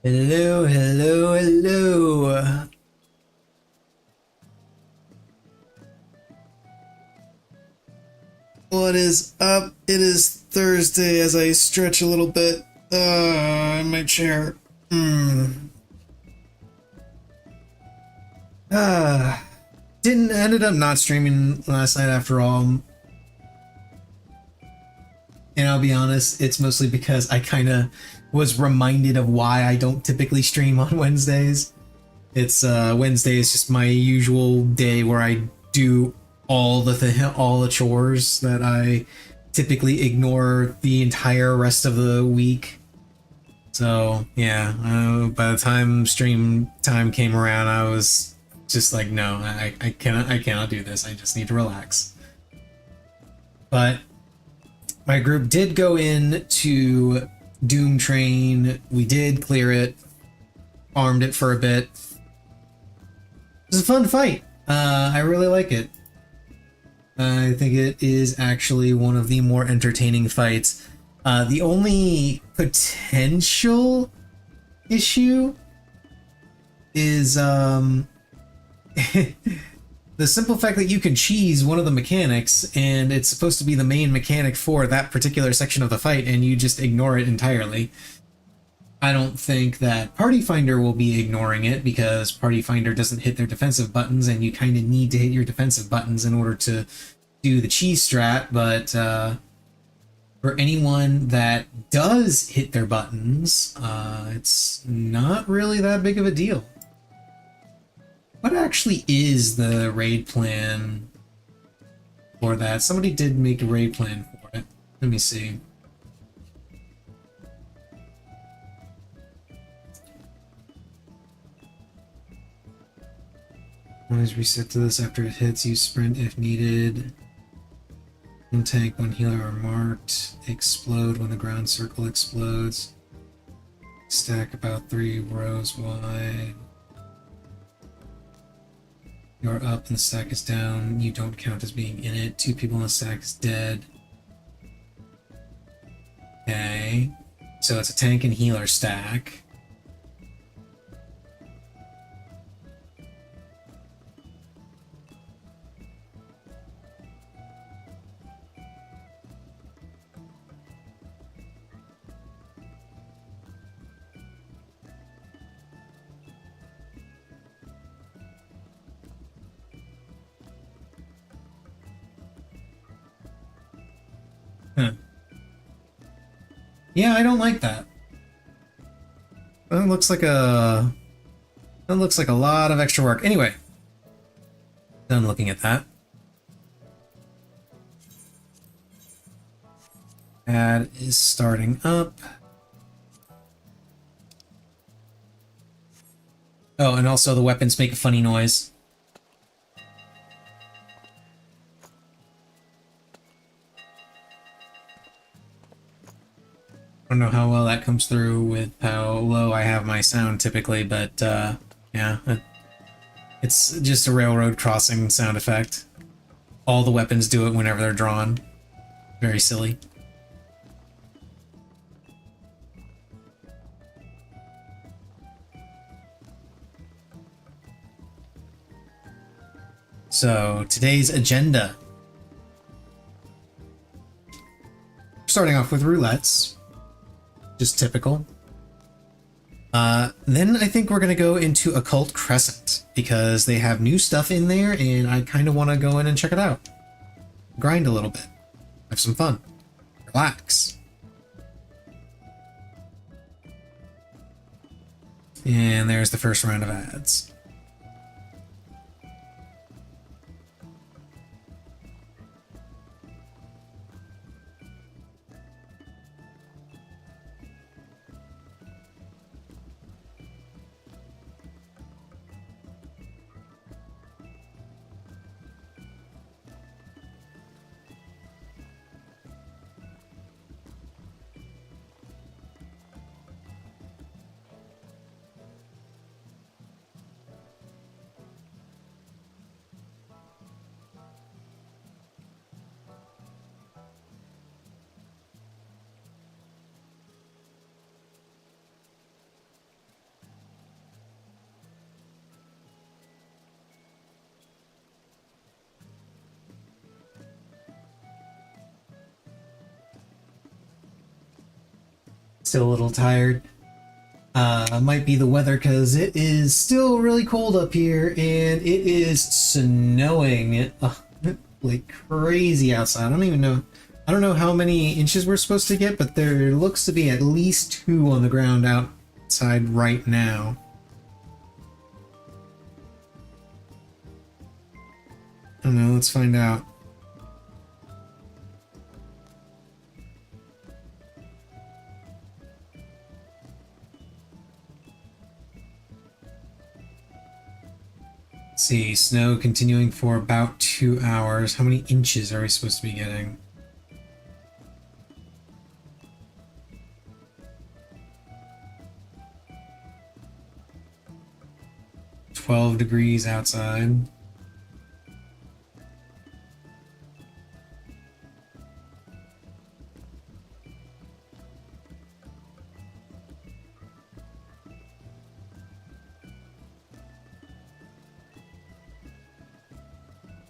Hello, hello, hello. What is up? It is Thursday as I stretch a little bit in my chair. Ah, didn't ended up not streaming last night after all. And I'll be honest, it's mostly because I kind of was reminded of why I don't typically stream on Wednesdays. It's Wednesday is just my usual day where I do all the chores that I typically ignore the entire rest of the week. So yeah, by the time stream time came around, I was just like, no, I cannot do this. I just need to relax. But my group did go in to Doom Train. We did clear it, farmed it for a bit. It was a fun fight. I really like it. I think it is actually one of the more entertaining fights. The only potential issue is the simple fact that you can cheese one of the mechanics, and it's supposed to be the main mechanic for that particular section of the fight, and you just ignore it entirely. I don't think that Party Finder will be ignoring it because Party Finder doesn't hit their defensive buttons, and you kind of need to hit your defensive buttons in order to do the cheese strat. But for anyone that does hit their buttons, it's not really that big of a deal. What actually is the raid plan for that? Somebody did make a raid plan for it. Let me see. Always reset to this after it hits. Use sprint if needed. In tank when healer are marked. Explode when the ground circle explodes. Stack about 3 rows wide. You're up and the stack is down. You don't count as being in it. 2 people in the stack is dead. Okay. So it's a tank and healer stack. Huh. Yeah, I don't like that. That looks like a lot of extra work. Anyway, done looking at that. Ad is starting up. Oh, and also the weapons make a funny noise. I don't know how well that comes through with how low I have my sound typically, but yeah, it's just a railroad crossing sound effect. All the weapons do it whenever they're drawn. Very silly. So, today's agenda. Starting off with roulettes. Just typical. Then I think we're going to go into Occult Crescent, because they have new stuff in there, and I kind of want to go in and check it out. Grind a little bit. Have some fun. Relax. And there's the first round of ads. Still a little tired. Might be the weather because it is still really cold up here and it is snowing like crazy outside. I don't even know. I don't know how many inches we're supposed to get, but there looks to be at least 2 on the ground outside right now. I don't know, let's find out. Let's see, snow continuing for about 2 hours. How many inches are we supposed to be getting? $12 outside.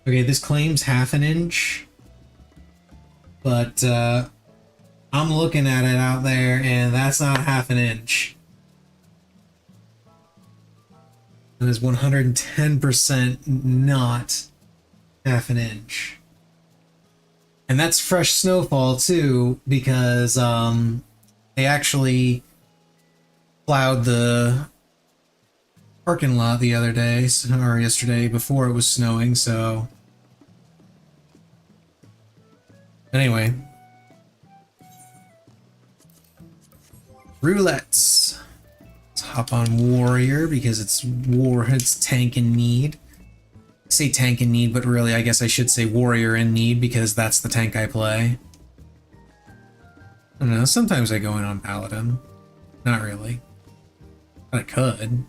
Okay, this claims half an inch, but I'm looking at it out there and that's not half an inch. It is 110% not half an inch. And that's fresh snowfall too, because they actually plowed the parking lot the other day, or yesterday before it was snowing, so... Anyway. Roulettes. Let's hop on warrior because it's tank in need. I say tank in need, but really I guess I should say warrior in need because that's the tank I play. I don't know, sometimes I go in on paladin. Not really. But I could.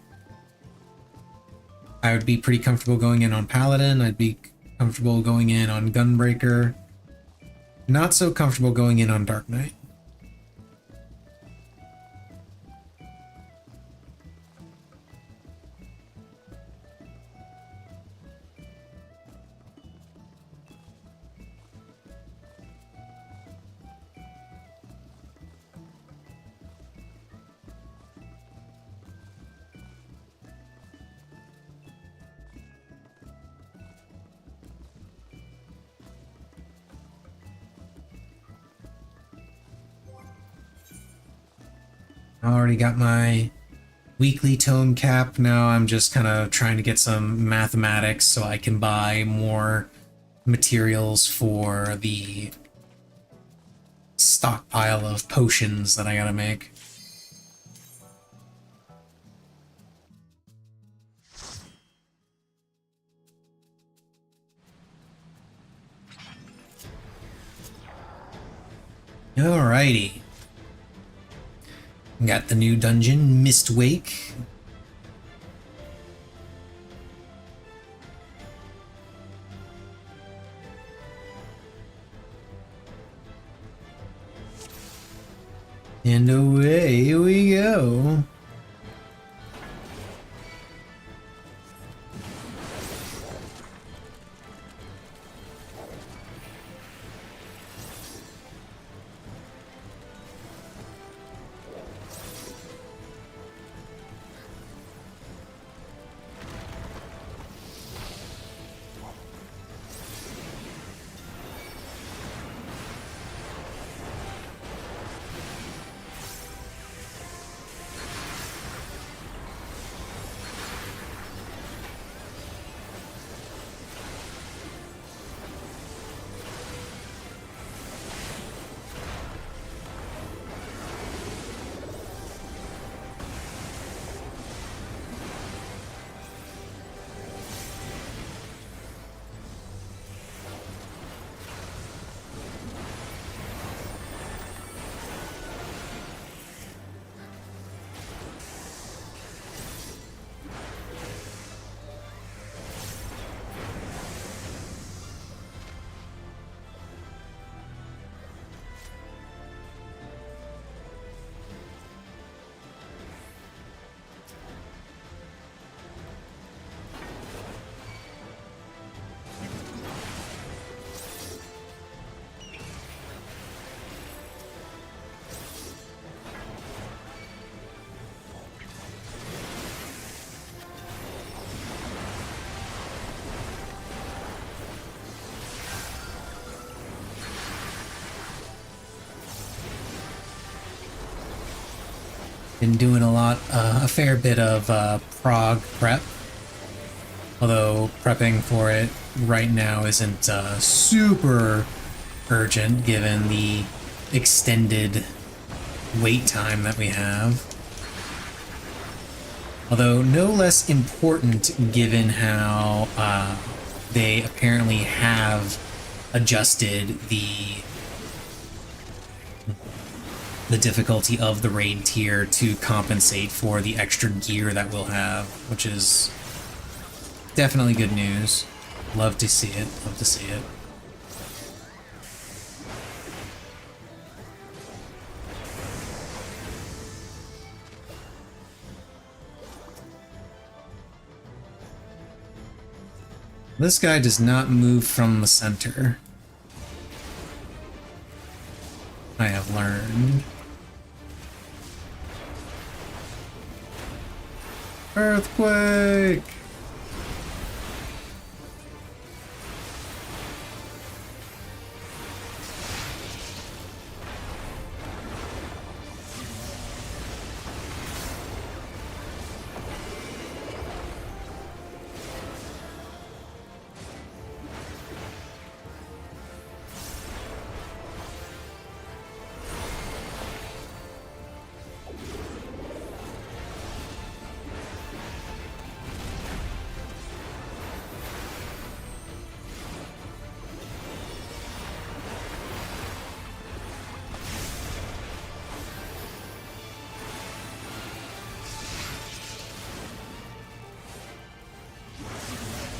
I would be pretty comfortable going in on paladin. I'd be comfortable going in on gunbreaker. Not so comfortable going in on Dark Knight. I already got my weekly tone cap. Now I'm just kind of trying to get some mathematics so I can buy more materials for the stockpile of potions that I gotta make. Alrighty. Got the new dungeon, Mistwake. And away we go. Been doing a fair bit of prog prep. Although prepping for it right now isn't super urgent given the extended wait time that we have. Although no less important given how they apparently have adjusted the difficulty of the raid tier to compensate for the extra gear that we'll have, which is definitely good news. Love to see it. Love to see it. This guy does not move from the center. I have learned. Earthquake!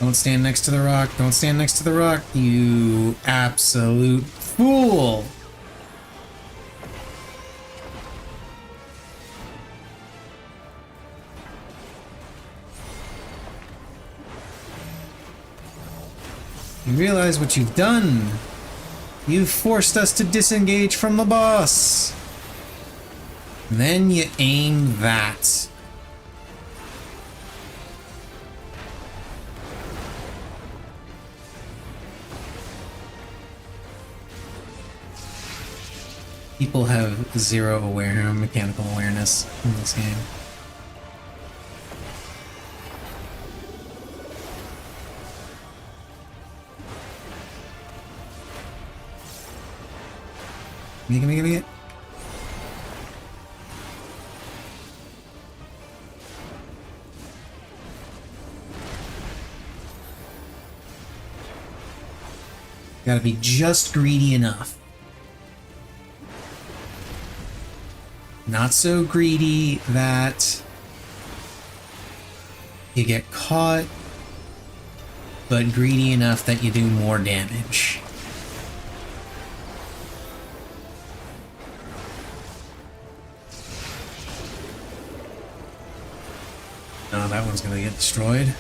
Don't stand next to the rock. Don't stand next to the rock, you absolute fool! You realize what you've done? You've forced us to disengage from the boss! And then you aim that. People have zero mechanical awareness in this game. Gimme it. Gotta be just greedy enough. Not so greedy that you get caught, but greedy enough that you do more damage. Oh, that one's gonna get destroyed.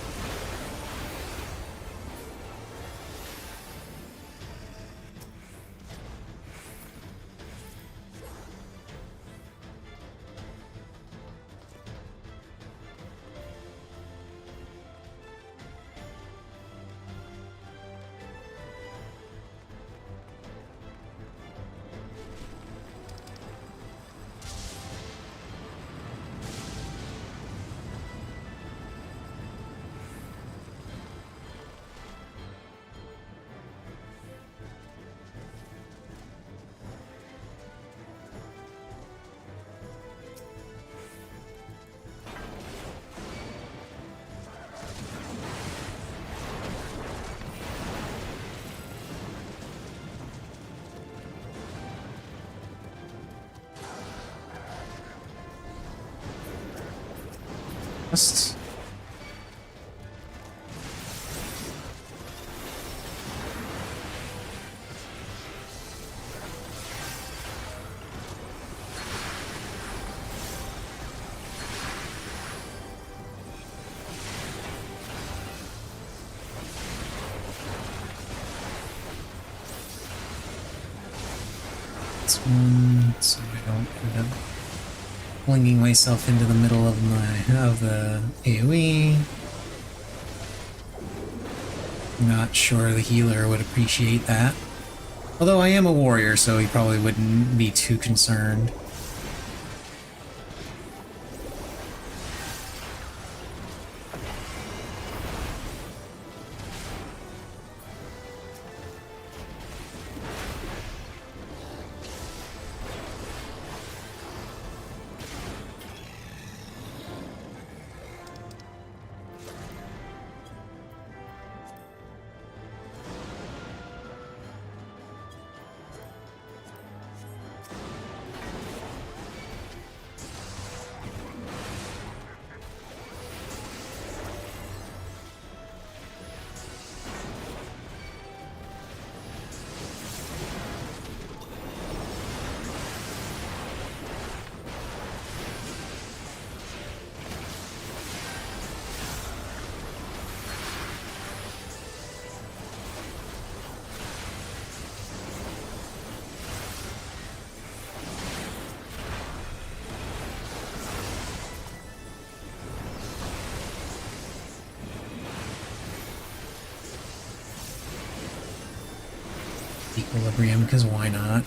Just... That's one, so I don't end up flinging myself into the middle of the AoE. Not sure the healer would appreciate that. Although I am a warrior, so he probably wouldn't be too concerned. Equilibrium, because why not?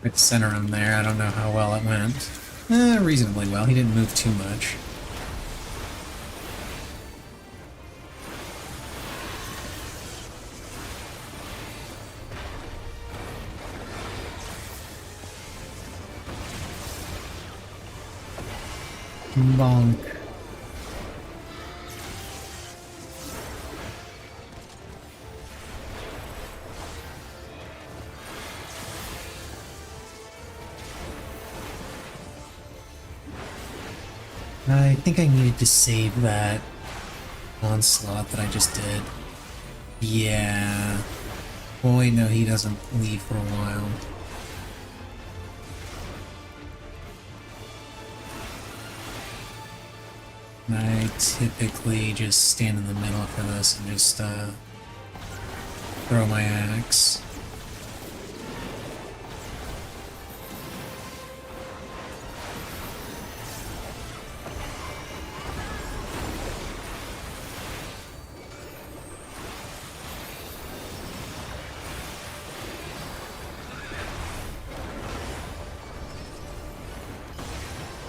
Right to center him there. I don't know how well it went. Reasonably well. He didn't move too much. Bonk. I think I needed to save that onslaught that I just did. Yeah. Well, wait, no, he doesn't leave for a while. I typically just stand in the middle for this and just throw my axe.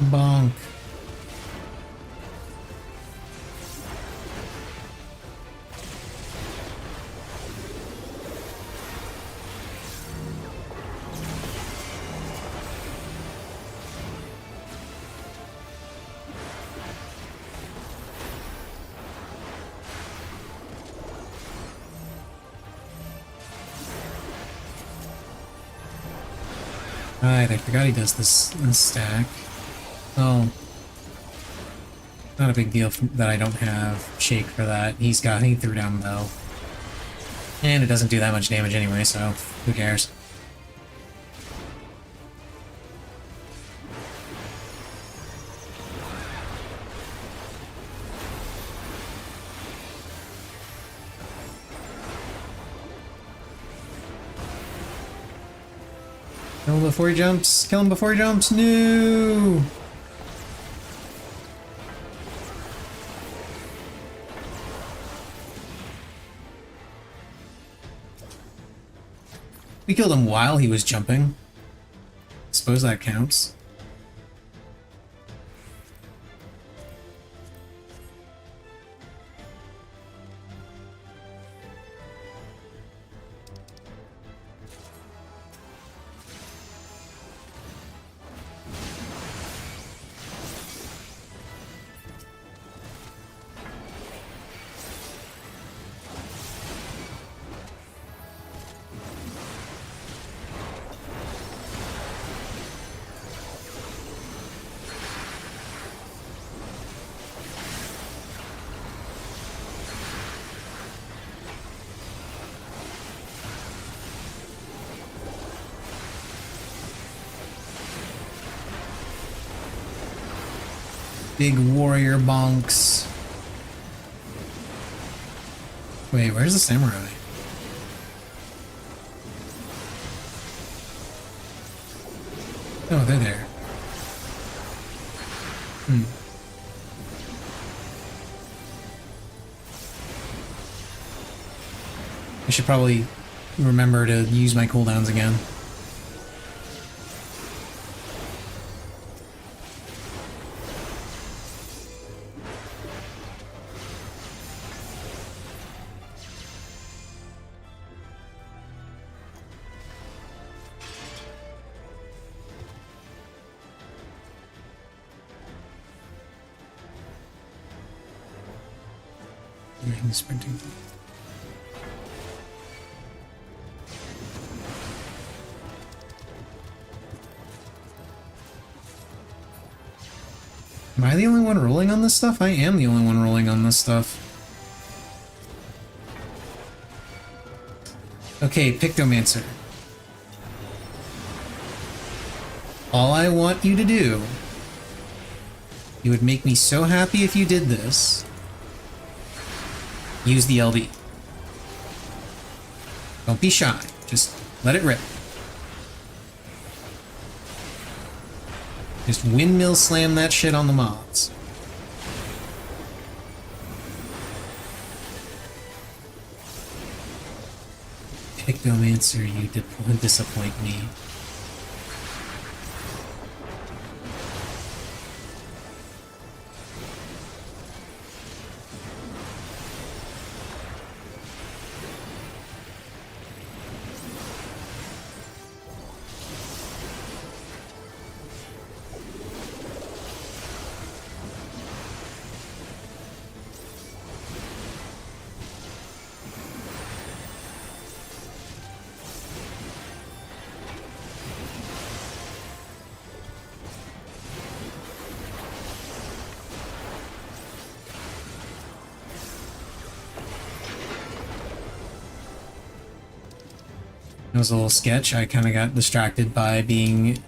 Bonk. Alright, I forgot he does this in stack. Oh. Not a big deal that I don't have Shake for that. He threw down though. And it doesn't do that much damage anyway, so who cares? Kill him before he jumps! Kill him before he jumps! No! We killed him while he was jumping. Suppose that counts. Big warrior bonks. Wait, where's the samurai? Oh, they're there. I should probably remember to use my cooldowns again. He's sprinting. Am I the only one rolling on this stuff? I am the only one rolling on this stuff. Okay, Pictomancer. All I want you to do, you would make me so happy if you did this. Use the LB. Don't be shy. Just let it rip. Just windmill slam that shit on the mobs. Pictomancer, you disappoint me. It was a little sketch. I kind of got distracted by being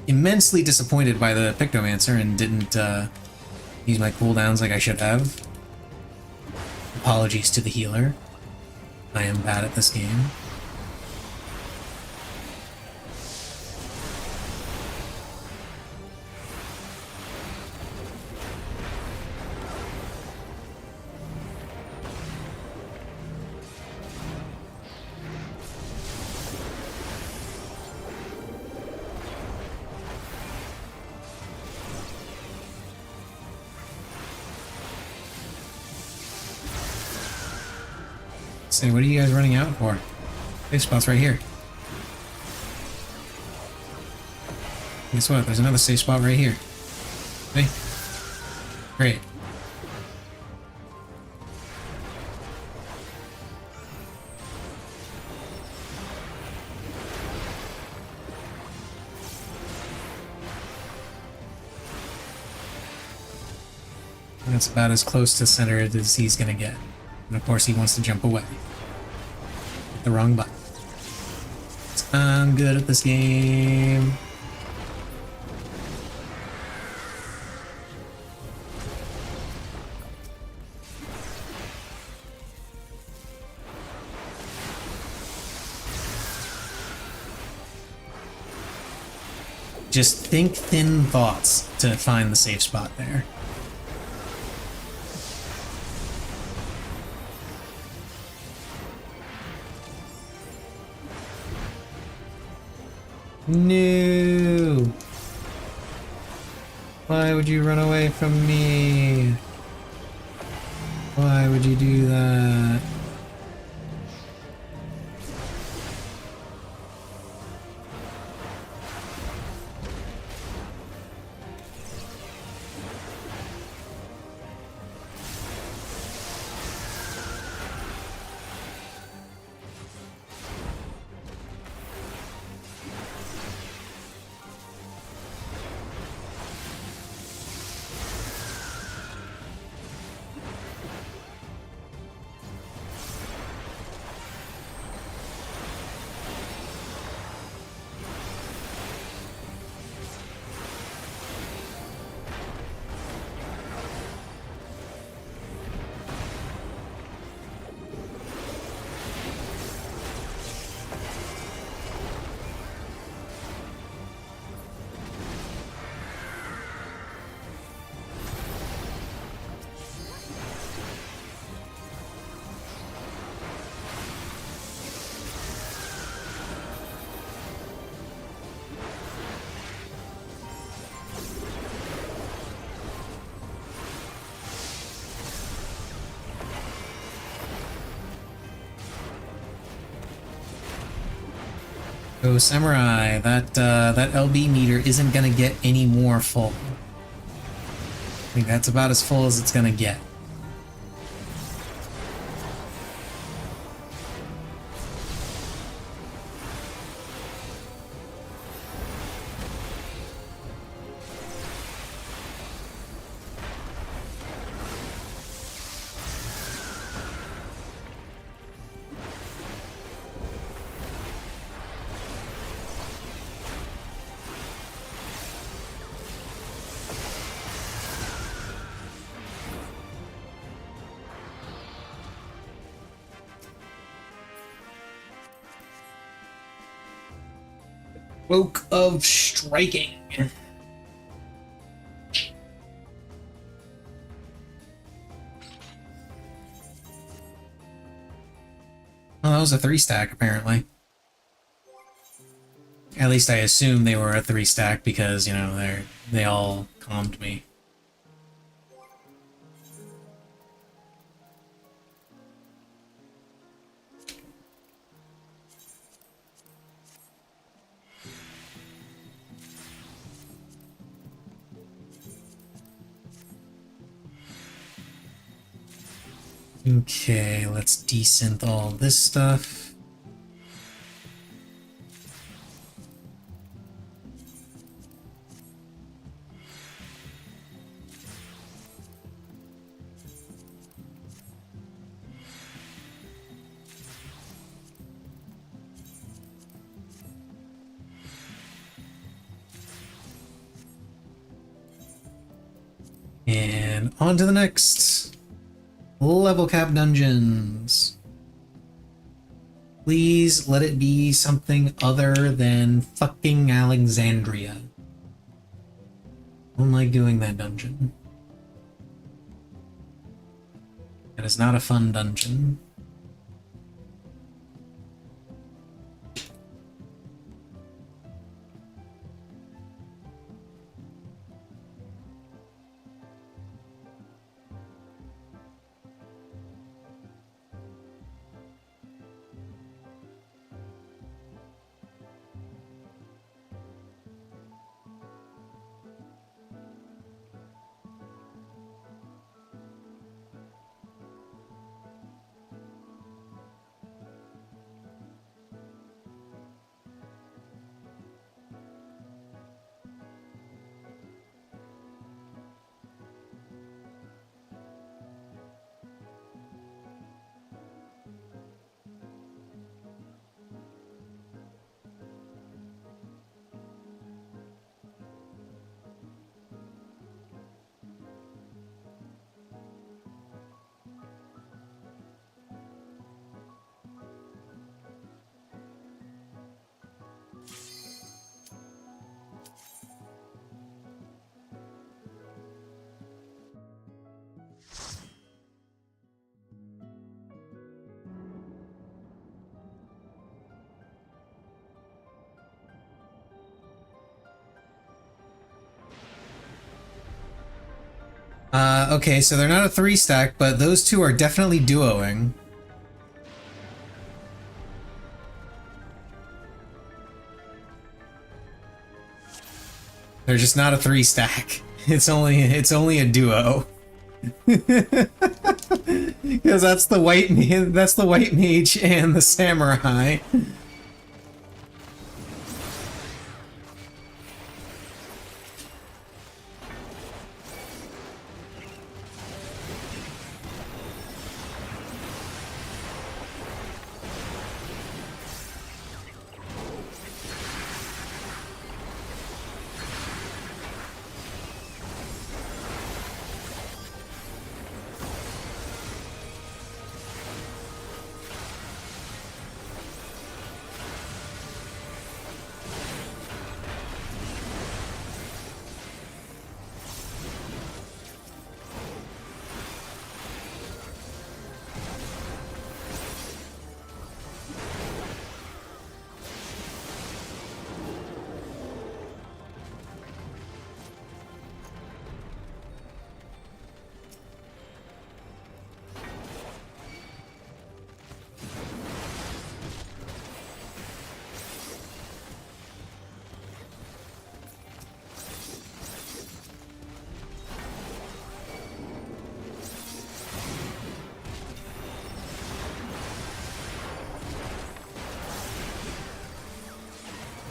immensely disappointed by the Pictomancer and didn't use my cooldowns like I should have. Apologies to the healer. I am bad at this game. Say, what are you guys running out for? Safe spot's right here. Guess what? There's another safe spot right here. See? Great. That's about as close to center as he's gonna get. And of course he wants to jump away. Hit the wrong button. I'm good at this game. Just think thin thoughts to find the safe spot there. No! Why would you run away from me? Why would you do that? So Samurai, that LB meter isn't gonna get any more full. I think that's about as full as it's gonna get. Cloak of Striking. Oh, that was a 3-stack, apparently. At least I assume they were a 3-stack because, you know, they all calmed me. Okay, let's desynth all this stuff. And on to the next. Level cap dungeons. Please let it be something other than fucking Alexandria. I don't like doing that dungeon. That is not a fun dungeon. Okay, so they're not a 3-stack, but those two are definitely duoing. They're just not a 3-stack. It's only a duo. Because that's the white mage and the samurai.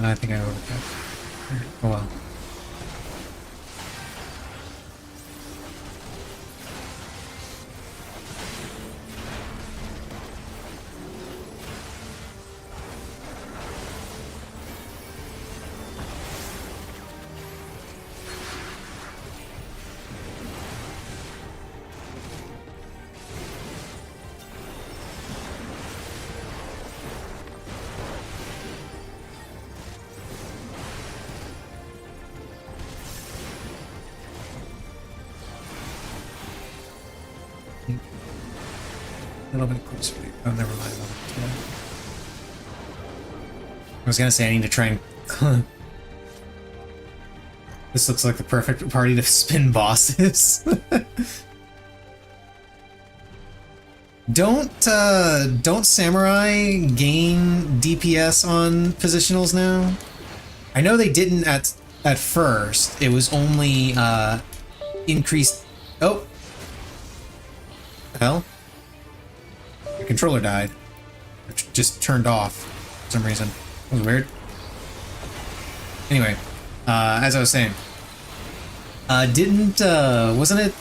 I think I overcut. Oh well. A little bit closer. Oh, never mind. I was gonna say I need to try and... This looks like the perfect party to spin bosses. Don't samurai gain DPS on positionals now? I know they didn't at first. It was only increased. Oh, hell! The controller died. It just turned off for some reason. That was weird. Anyway, as I was saying, wasn't it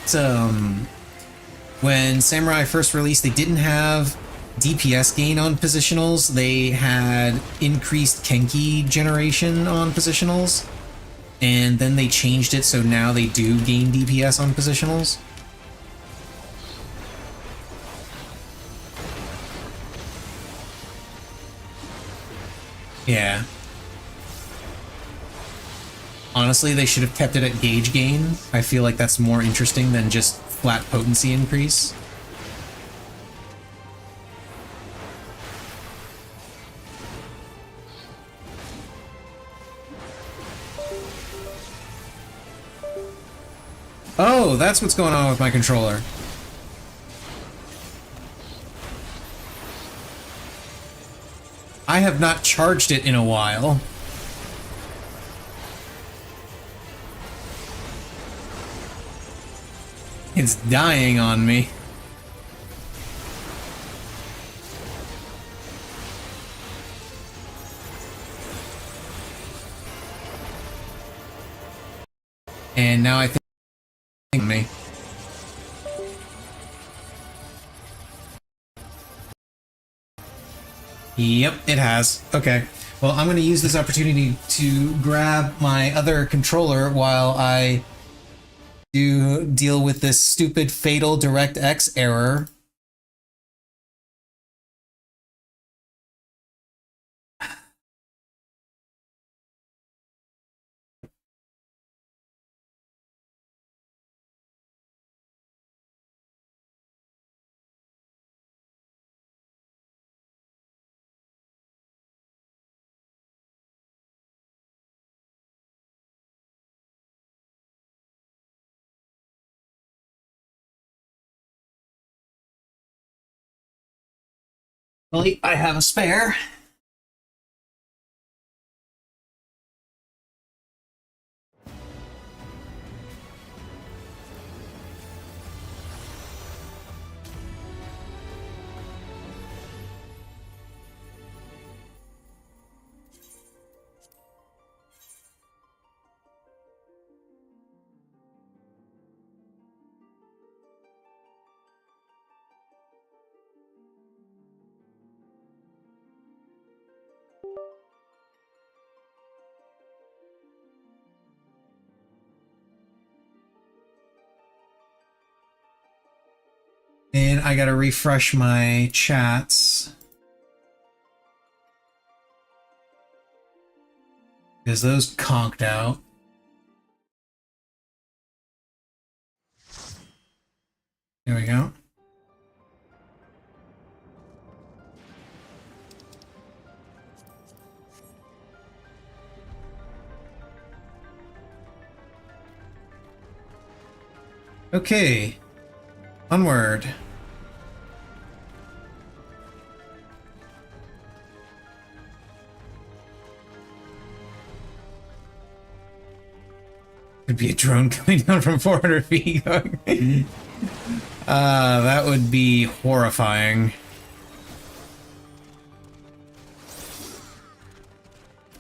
when Samurai first released, they didn't have DPS gain on positionals, they had increased Kenki generation on positionals, and then they changed it so now they do gain DPS on positionals. Yeah. Honestly, they should have kept it at gauge gain. I feel like that's more interesting than just flat potency increase. Oh, that's what's going on with my controller. I have not charged it in a while. It's dying on me. And now I think me. Yep, it has. Okay. Well, I'm going to use this opportunity to grab my other controller while I deal with this stupid fatal DirectX error. Well, I have a spare. And I gotta refresh my chats. Because those conked out. There we go. Okay. Onward. Could be a drone coming down from 400 feet. That would be horrifying.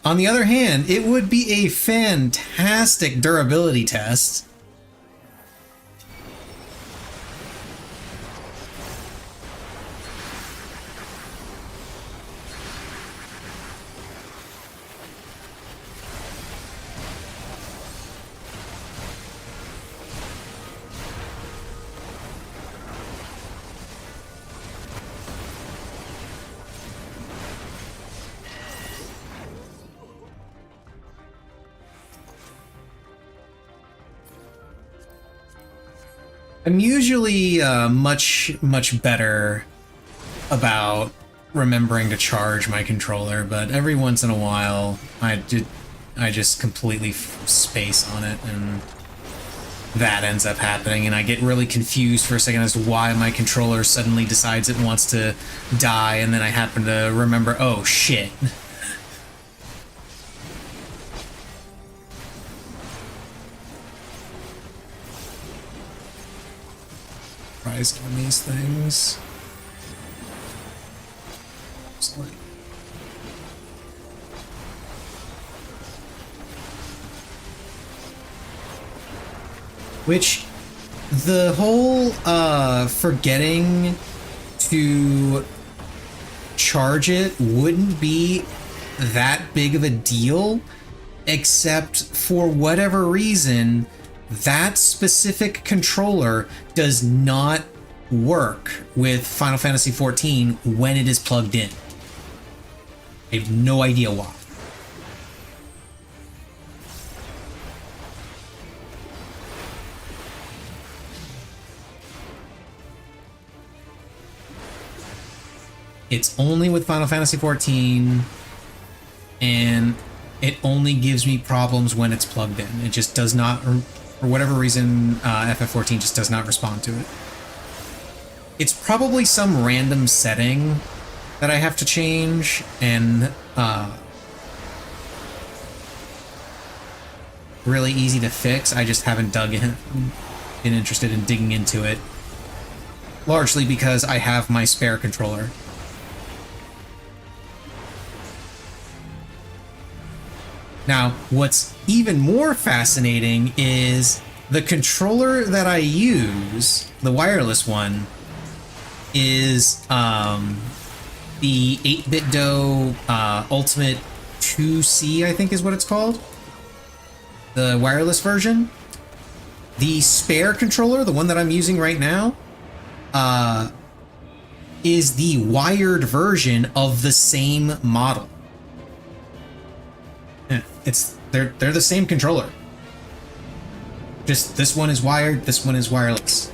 On the other hand, it would be a fantastic durability test. I'm usually much better about remembering to charge my controller, but every once in a while I just completely space on it, and that ends up happening, and I get really confused for a second as to why my controller suddenly decides it wants to die, and then I happen to remember, oh shit. Surprised on these things. Which, the whole forgetting to charge it wouldn't be that big of a deal, except for whatever reason, that specific controller does not work with Final Fantasy XIV when it is plugged in. I have no idea why. It's only with Final Fantasy XIV, and it only gives me problems when it's plugged in. It just does not, for whatever reason, FF14 just does not respond to it. It's probably some random setting that I have to change, and really easy to fix. I just haven't been interested in digging into it, largely because I have my spare controller. Now, what's even more fascinating is the controller that I use, the wireless one, is the 8BitDo Ultimate 2C, I think is what it's called. The wireless version. The spare controller, the one that I'm using right now, is the wired version of the same model. They're the same controller. Just this one is wired, this one is wireless.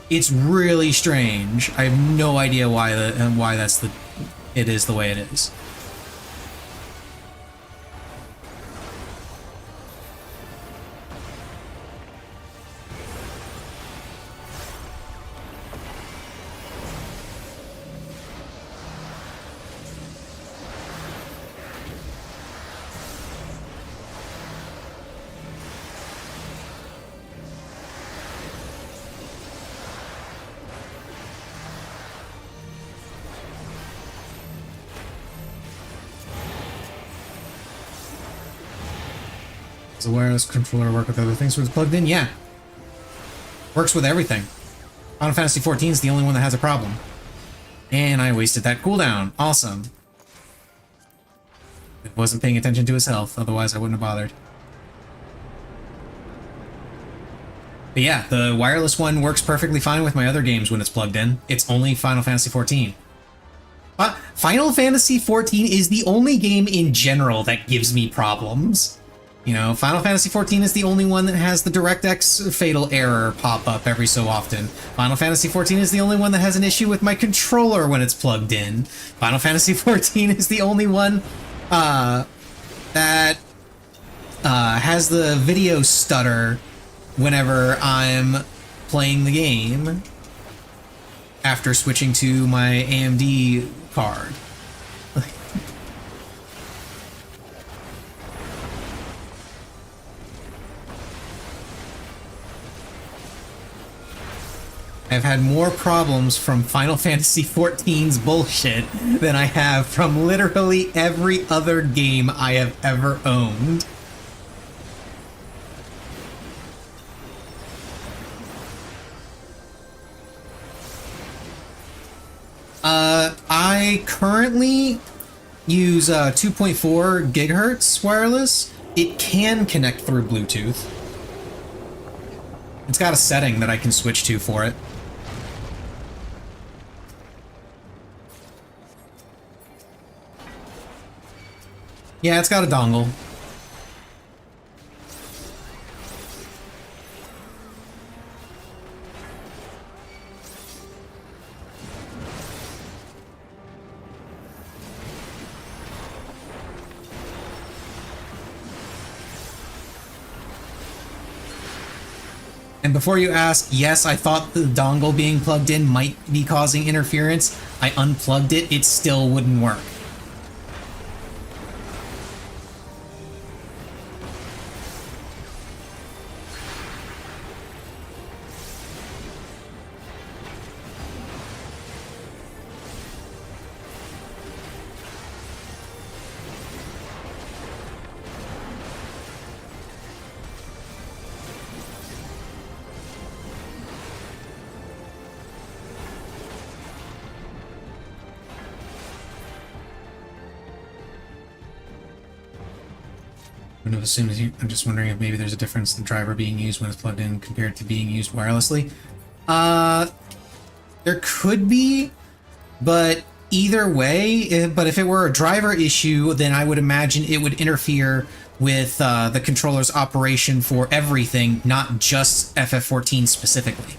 It's really strange. I have no idea why it is the way it is. Does the wireless controller work with other things when it's plugged in? Yeah. Works with everything. Final Fantasy XIV is the only one that has a problem. And I wasted that cooldown. Awesome. I wasn't paying attention to his health, otherwise I wouldn't have bothered. But yeah, the wireless one works perfectly fine with my other games when it's plugged in. It's only Final Fantasy XIV. Final Fantasy XIV is the only game in general that gives me problems. You know, Final Fantasy XIV is the only one that has the DirectX fatal error pop up every so often. Final Fantasy XIV is the only one that has an issue with my controller when it's plugged in. Final Fantasy XIV is the only one that has the video stutter whenever I'm playing the game after switching to my AMD card. I've had more problems from Final Fantasy XIV's bullshit than I have from literally every other game I have ever owned. I currently use 2.4 gigahertz wireless. It can connect through Bluetooth. It's got a setting that I can switch to for it. Yeah, it's got a dongle. And before you ask, yes, I thought the dongle being plugged in might be causing interference. I unplugged it, it still wouldn't work. I'm just wondering if maybe there's a difference in the driver being used when it's plugged in compared to being used wirelessly. There could be, but either way, but if it were a driver issue, then I would imagine it would interfere with the controller's operation for everything, not just FF14 specifically.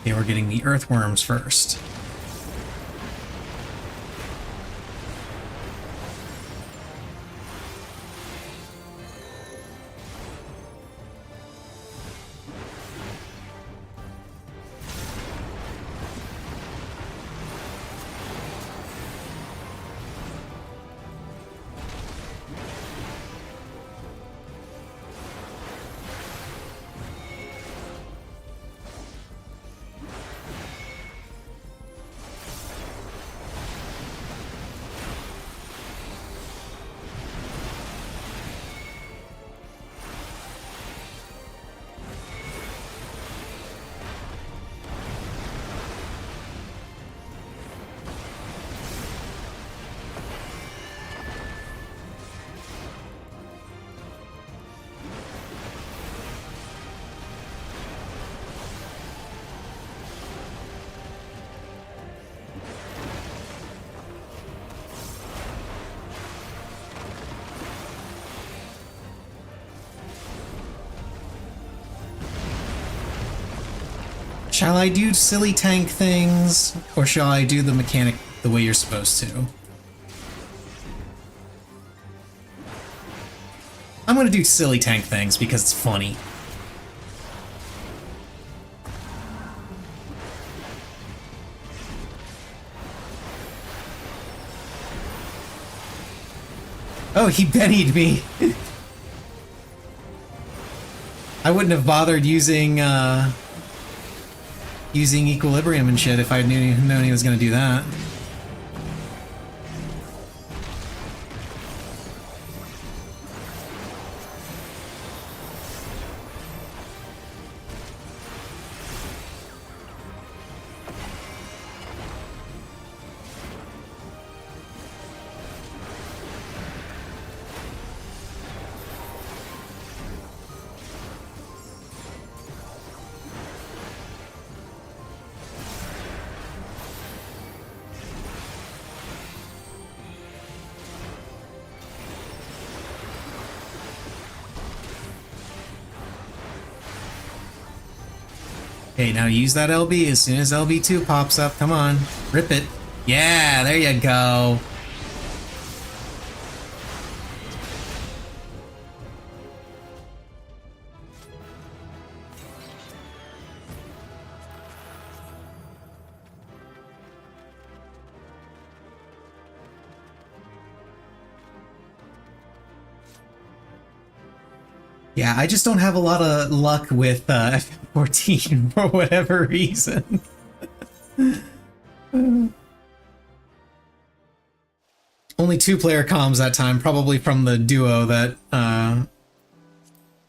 Okay, we're getting the earthworms first. Shall I do silly tank things, or shall I do the mechanic the way you're supposed to? I'm gonna do silly tank things because it's funny. Oh, he Bennied me! I wouldn't have bothered using equilibrium and shit if I'd known he was gonna do that. Okay, now use that LB as soon as LB2 pops up. Come on, rip it. Yeah, there you go. Yeah, I just don't have a lot of luck with F14 for whatever reason. Only 2-player comms that time, probably from the duo that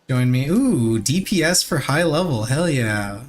joined me. Ooh, DPS for high level, hell yeah.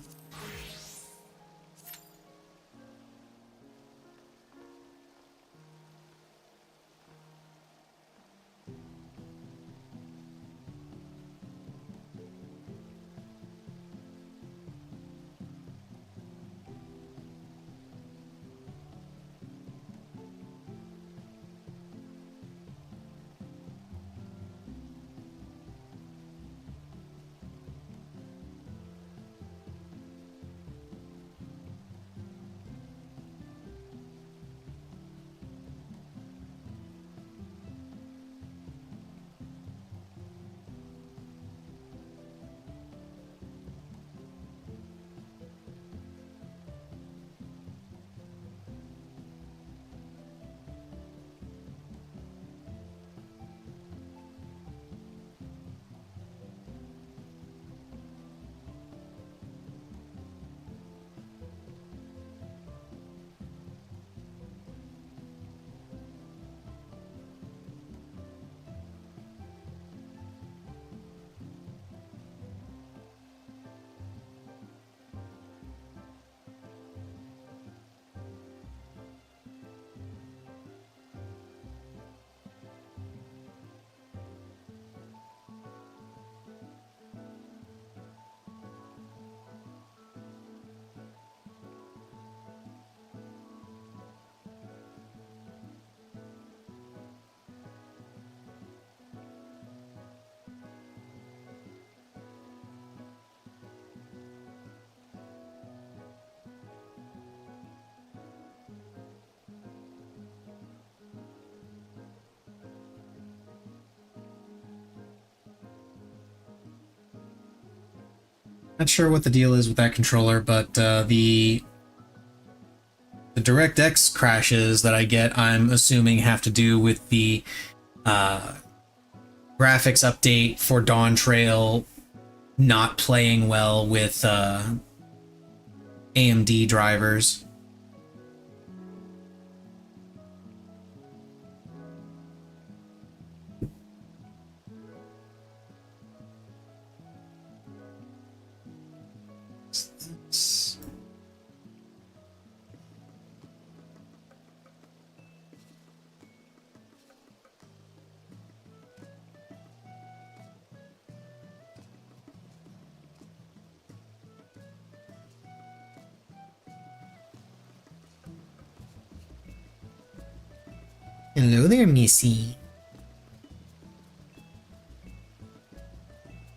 Not sure what the deal is with that controller, but the DirectX crashes that I get, I'm assuming have to do with the graphics update for Dawn Trail not playing well with AMD drivers. Hello there, Missy.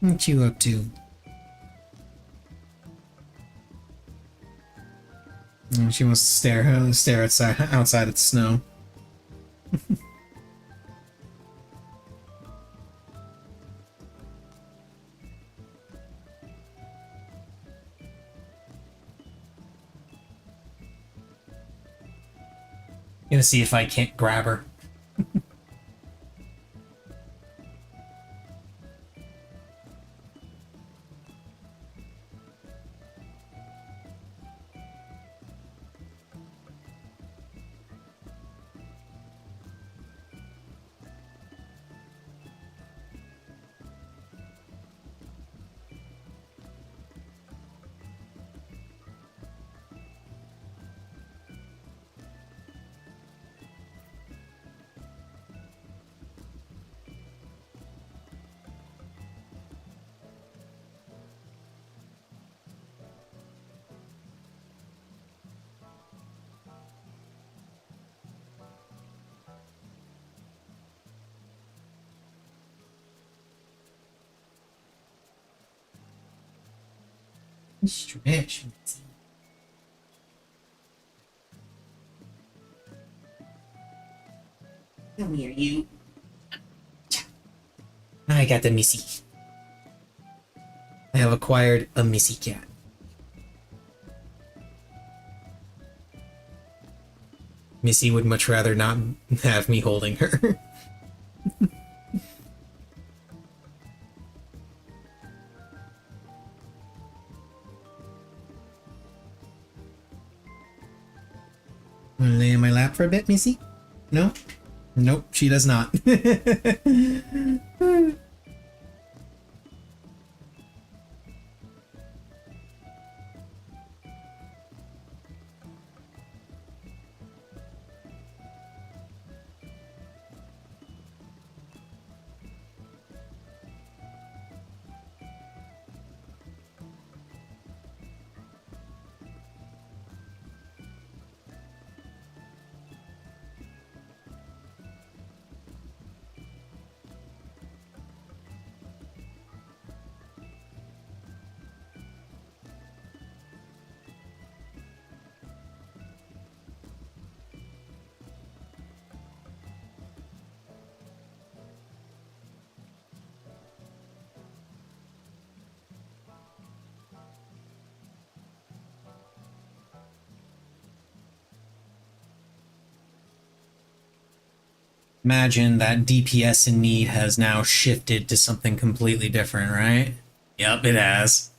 What you up to? Oh, she wants to stare outside at the snow. Gonna see if I can't grab her. Stretch. Come here, you. I got the Missy. I have acquired a Missy cat. Missy would much rather not have me holding her. Wanna lay in my lap for a bit, Missy? No? Nope, she does not. Imagine that DPS in need has now shifted to something completely different, right? Yep, it has.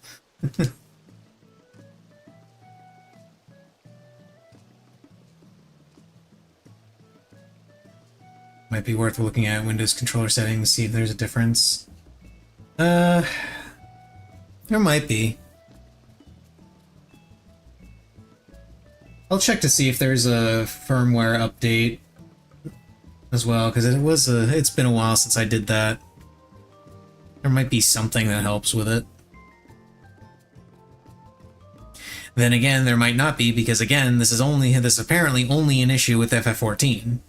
Might be worth looking at Windows controller settings, see if there's a difference. There might be. I'll check to see if there's a firmware update as well, because it's been a while since I did that. There might be something that helps with it. Then again, there might not be, because again, this is apparently only an issue with FF14.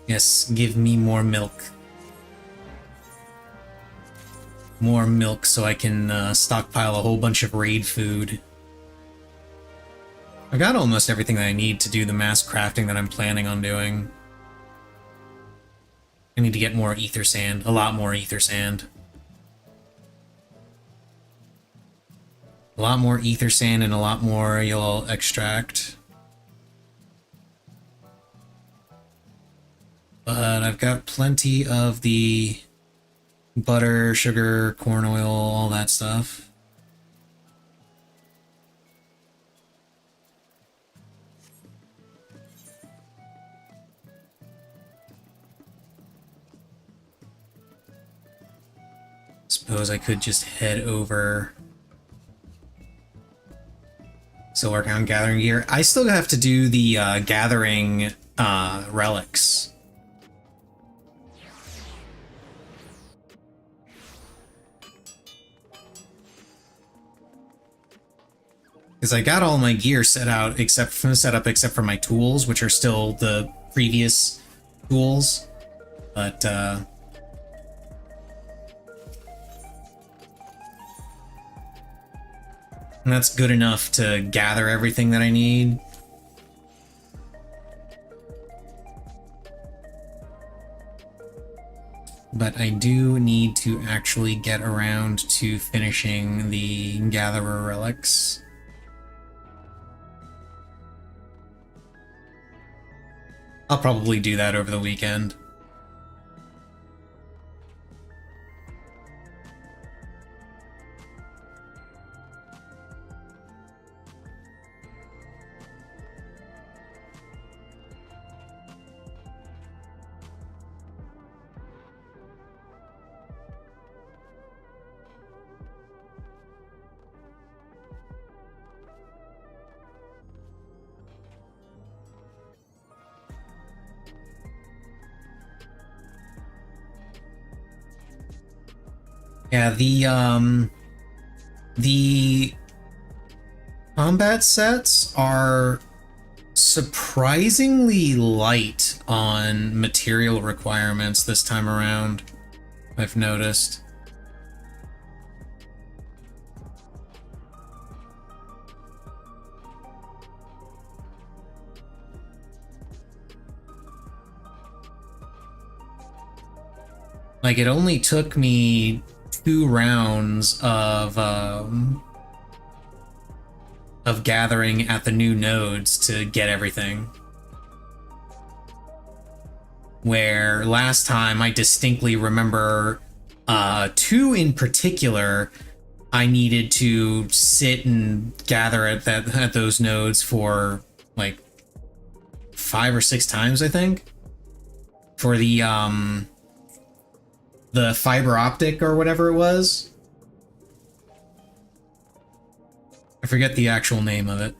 Yes, give me more milk. More milk so I can stockpile a whole bunch of raid food. I got almost everything that I need to do the mass crafting that I'm planning on doing. I need to get more ether sand, a lot more ether sand. A lot more ether sand and a lot more yellow extract. But I've got plenty of the butter, sugar, corn oil, all that stuff. Suppose I could just head over. Still working on gathering gear. I still have to do the gathering relics. Because I got all my gear set up except for my tools, which are still the previous tools. But and that's good enough to gather everything that I need. But I do need to actually get around to finishing the Gatherer relics. I'll probably do that over the weekend. Yeah, the combat sets are surprisingly light on material requirements this time around, I've noticed. Like, it only took me 2 rounds of gathering at the new nodes to get everything. Where last time I distinctly remember 2 in particular, I needed to sit and gather at those nodes for like 5 or 6 times, I think. For the fiber optic or whatever it was. I forget the actual name of it.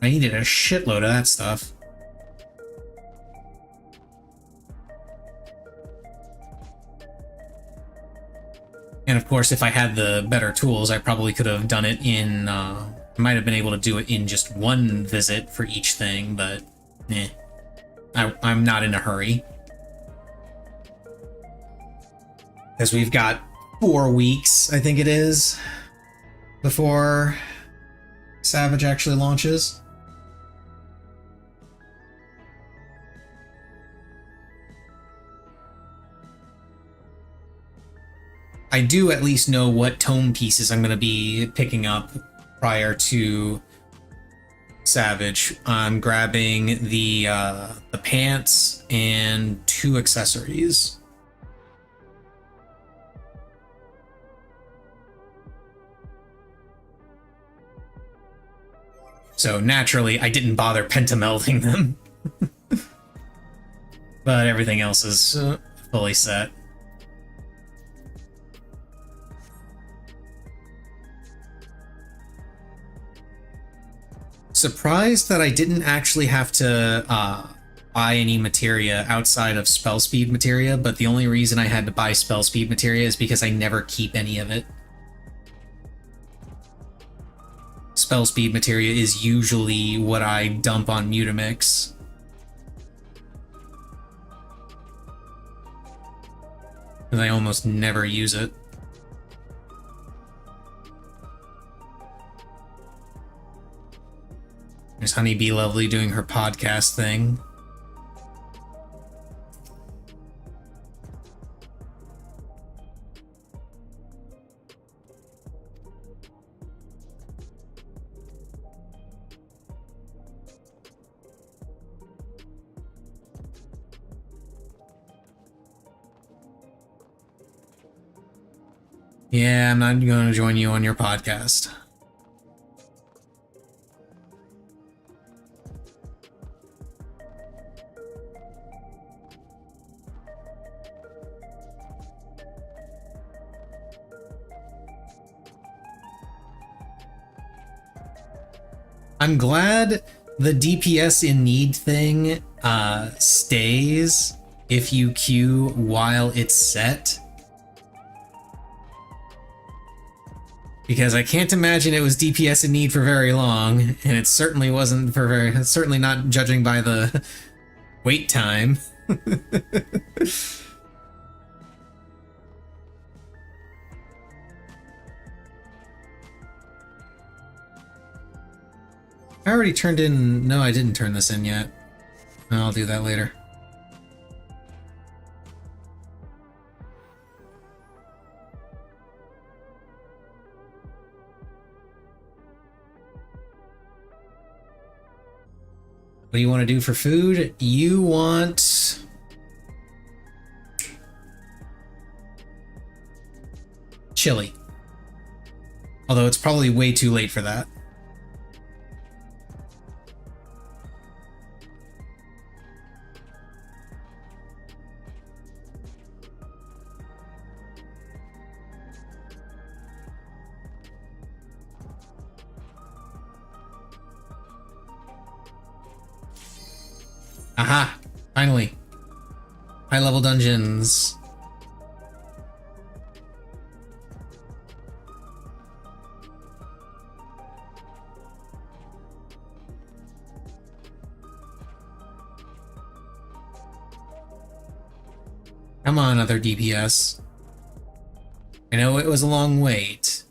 I needed a shitload of that stuff. And of course, if I had the better tools, I probably could have done it in, I might have been able to do it in just 1 visit for each thing, but eh. I'm not in a hurry. Because we've got 4 weeks, I think it is, before Savage actually launches. I do at least know what tome pieces I'm going to be picking up prior to Savage. I'm grabbing the pants and 2 accessories. So naturally, I didn't bother pentamelding them. But everything else is fully set. Surprised that I didn't actually have to buy any materia outside of spell speed materia, but the only reason I had to buy spell speed materia is because I never keep any of it. Spell speed materia is usually what I dump on Mutamix. because I almost never use it. There's Honeybee Lovely doing her podcast thing. Yeah, I'm not going to join you on your podcast. I'm glad the DPS in need thing stays if you queue while it's set. Because I can't imagine it was DPS in need for very long, and it certainly wasn't for very, certainly not judging by the wait time. I already turned in, no, I didn't turn this in yet. I'll do that later. What do you want to do for food? You want... chili. Although it's probably way too late for that. Aha! Finally. High-level dungeons. Come on, other DPS. I know it was a long wait.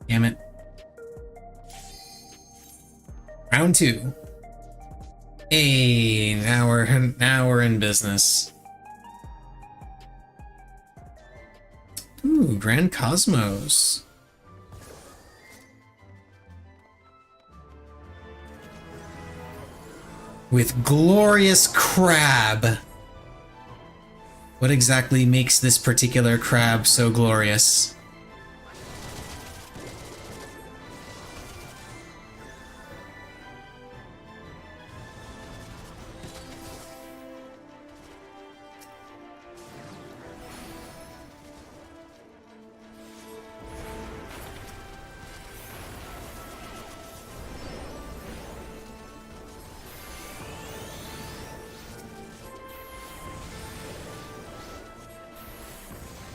Damn it. Round 2. Hey, now we're in business. Ooh, Grand Cosmos. With glorious crab. What exactly makes this particular crab so glorious?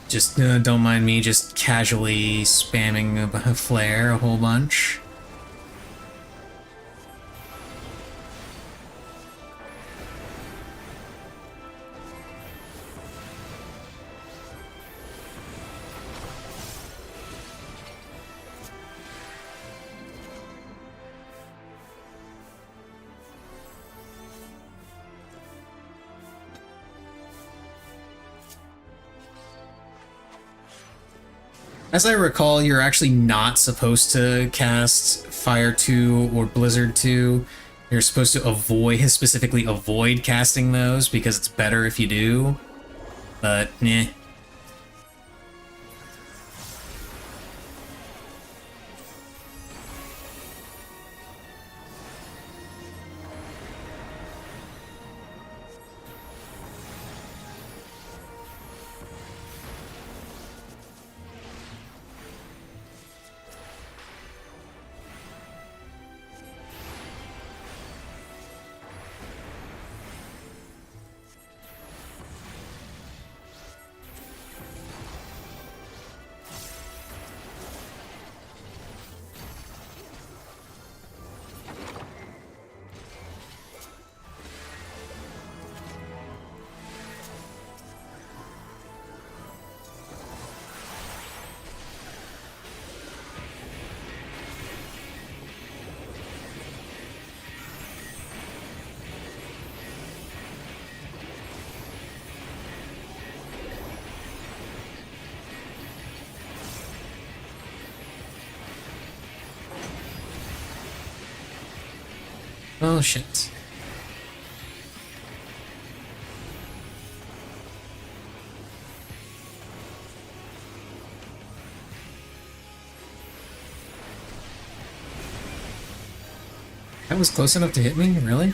Just don't mind me just casually spamming a flare a whole bunch. As I recall, you're actually not supposed to cast Fire 2 or Blizzard 2. You're supposed to specifically avoid casting those because it's better if you do. But, eh. Oh shit. That was close enough to hit me? Really?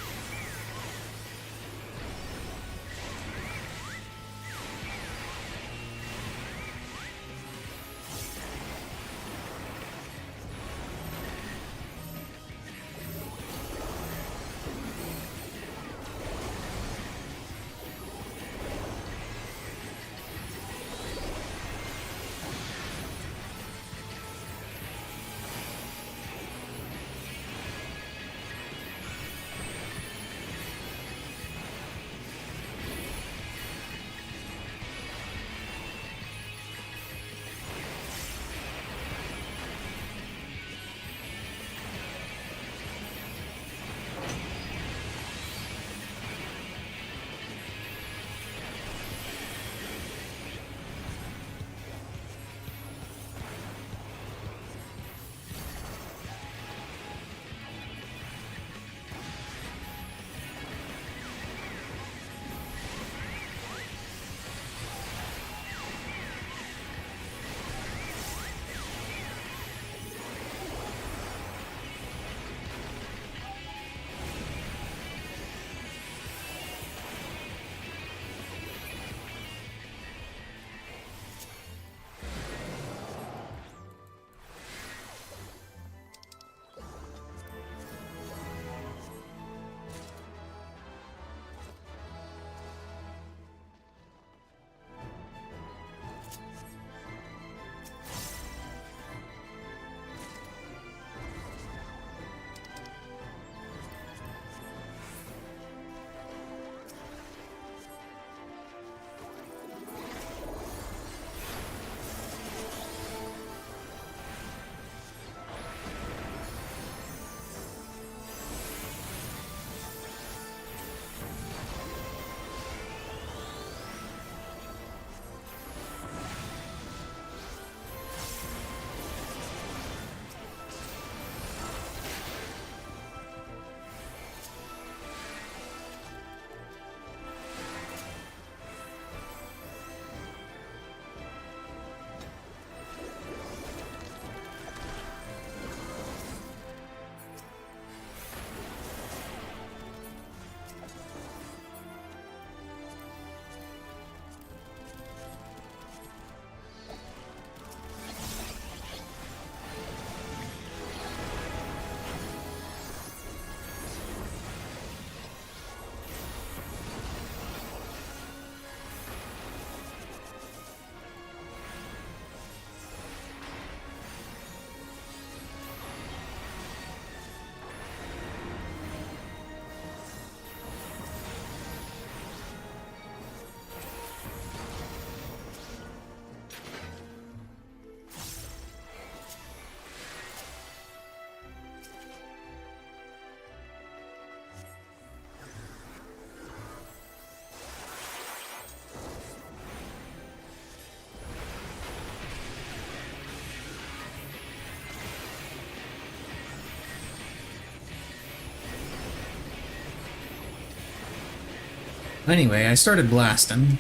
Anyway, I started blasting.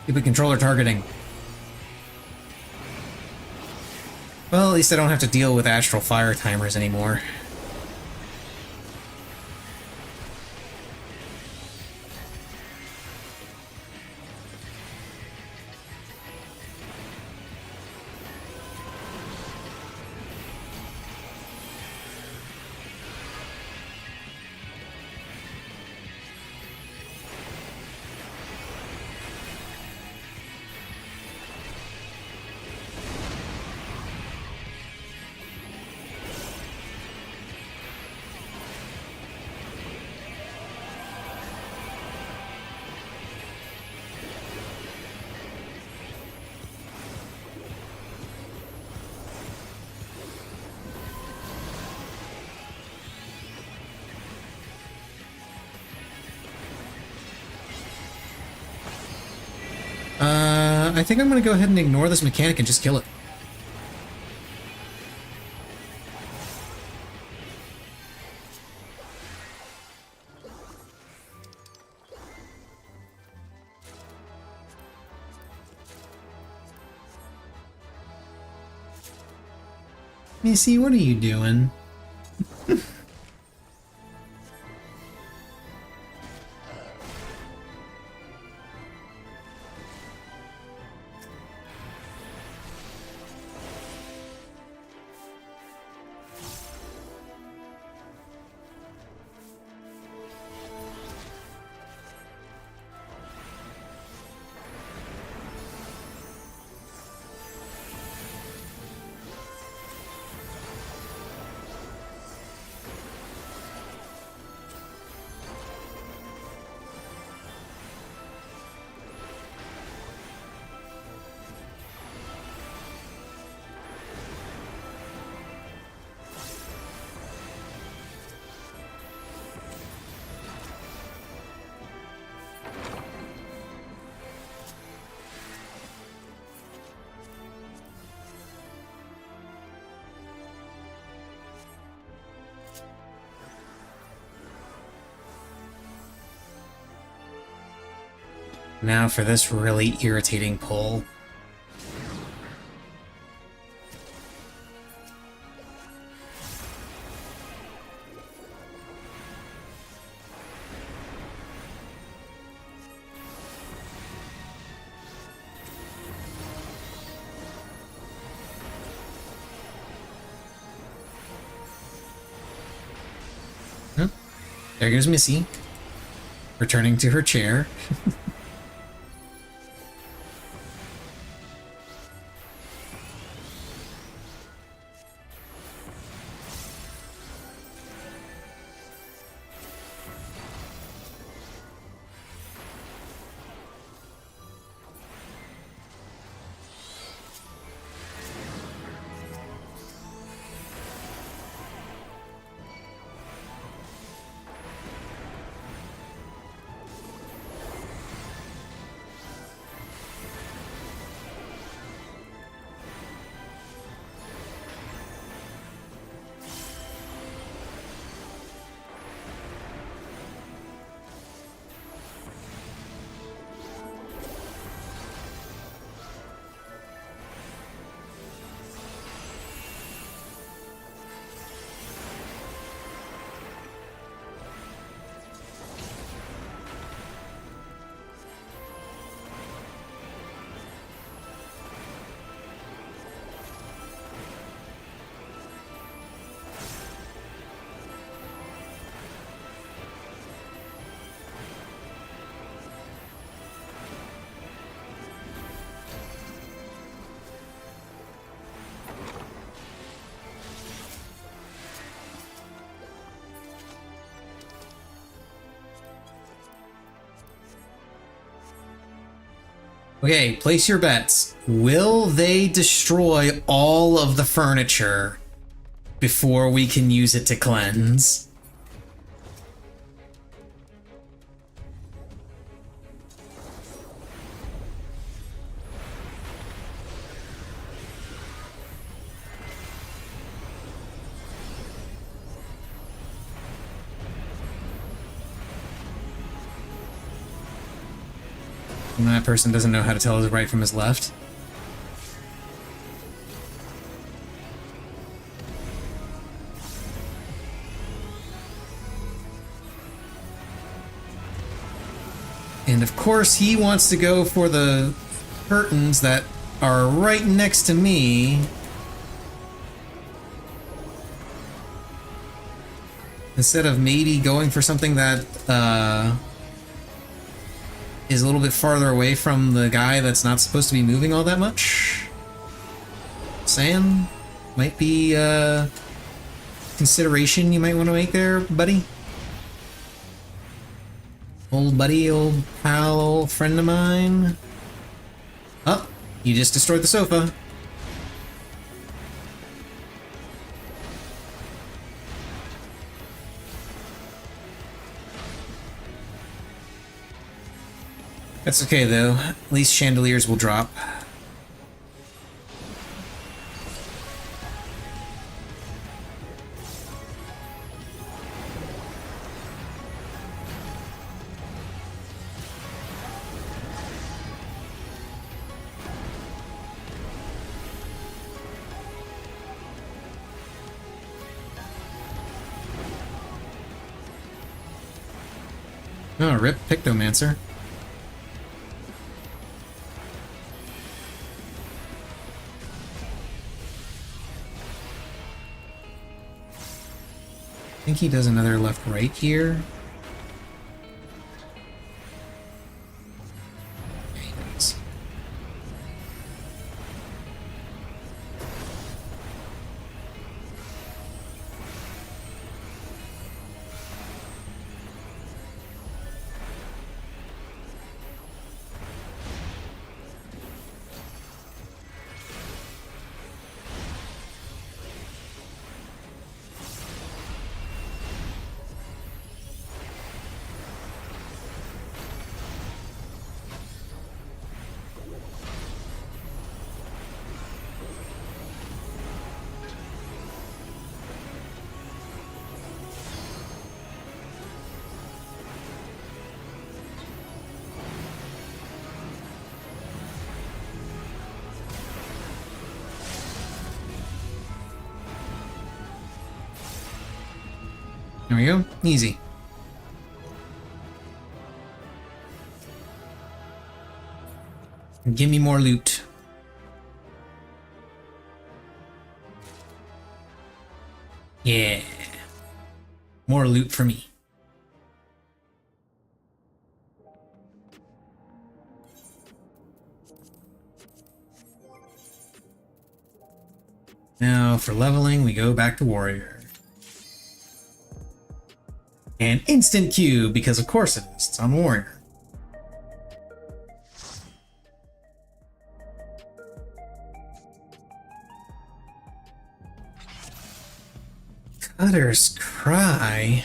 Stupid controller targeting. Well, at least I don't have to deal with astral fire timers anymore. I think I'm gonna go ahead and ignore this mechanic and just kill it. Missy, what are you doing? Now for this really irritating pull. Huh? There goes Missy, returning to her chair. Okay, place your bets. Will they destroy all of the furniture before we can use it to cleanse? And that person doesn't know how to tell his right from his left. And of course he wants to go for the curtains that are right next to me. Instead of maybe going for something that is a little bit farther away from the guy that's not supposed to be moving all that much. Sam, might be a consideration you might want to make there, buddy. Old buddy, old pal, old friend of mine. Oh, you just destroyed the sofa. That's okay though. At least chandeliers will drop. Oh, rip Pictomancer. I think he does another left-right here. There we go. Easy. Give me more loot. Yeah. More loot for me. Now, for leveling, we go back to Warrior. And instant Q, because of course it is. It's on Warrior. Cutter's Cry?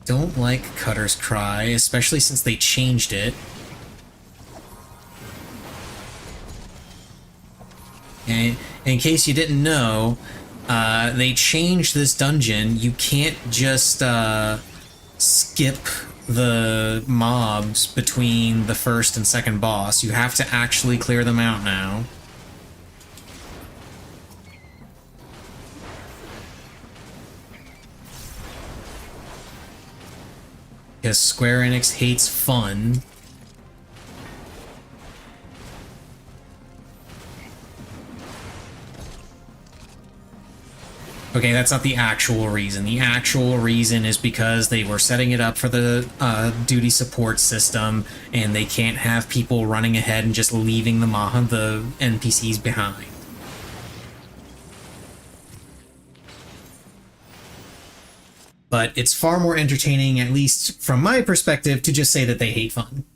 Don't like Cutter's Cry, especially since they changed it. And in case you didn't know, they changed this dungeon. You can't just skip the mobs between the first and second boss. You have to actually clear them out now. Because Square Enix hates fun. Okay, that's not the actual reason. The actual reason is because they were setting it up for the duty support system, and they can't have people running ahead and just leaving the NPCs behind. But it's far more entertaining, at least from my perspective, to just say that they hate fun.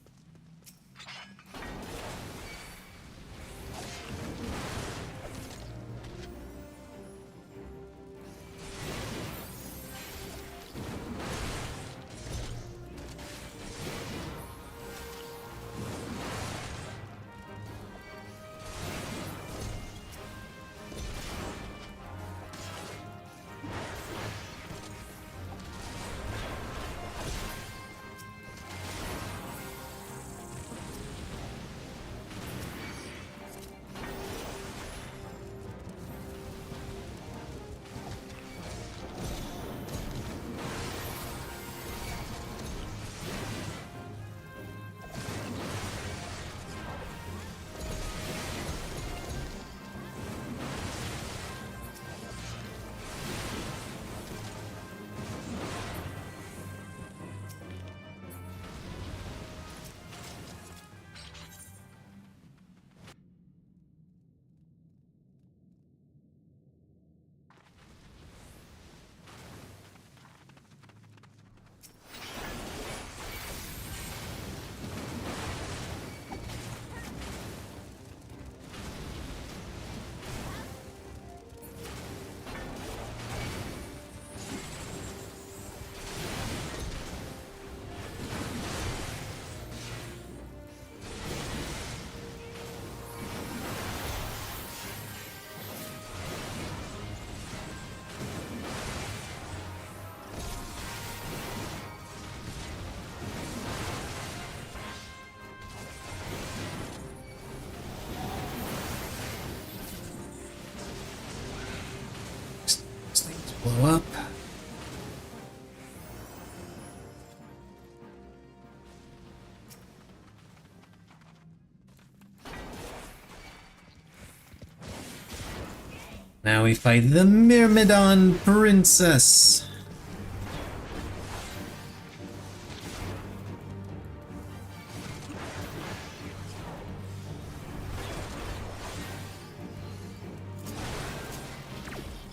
Now we fight the Myrmidon Princess.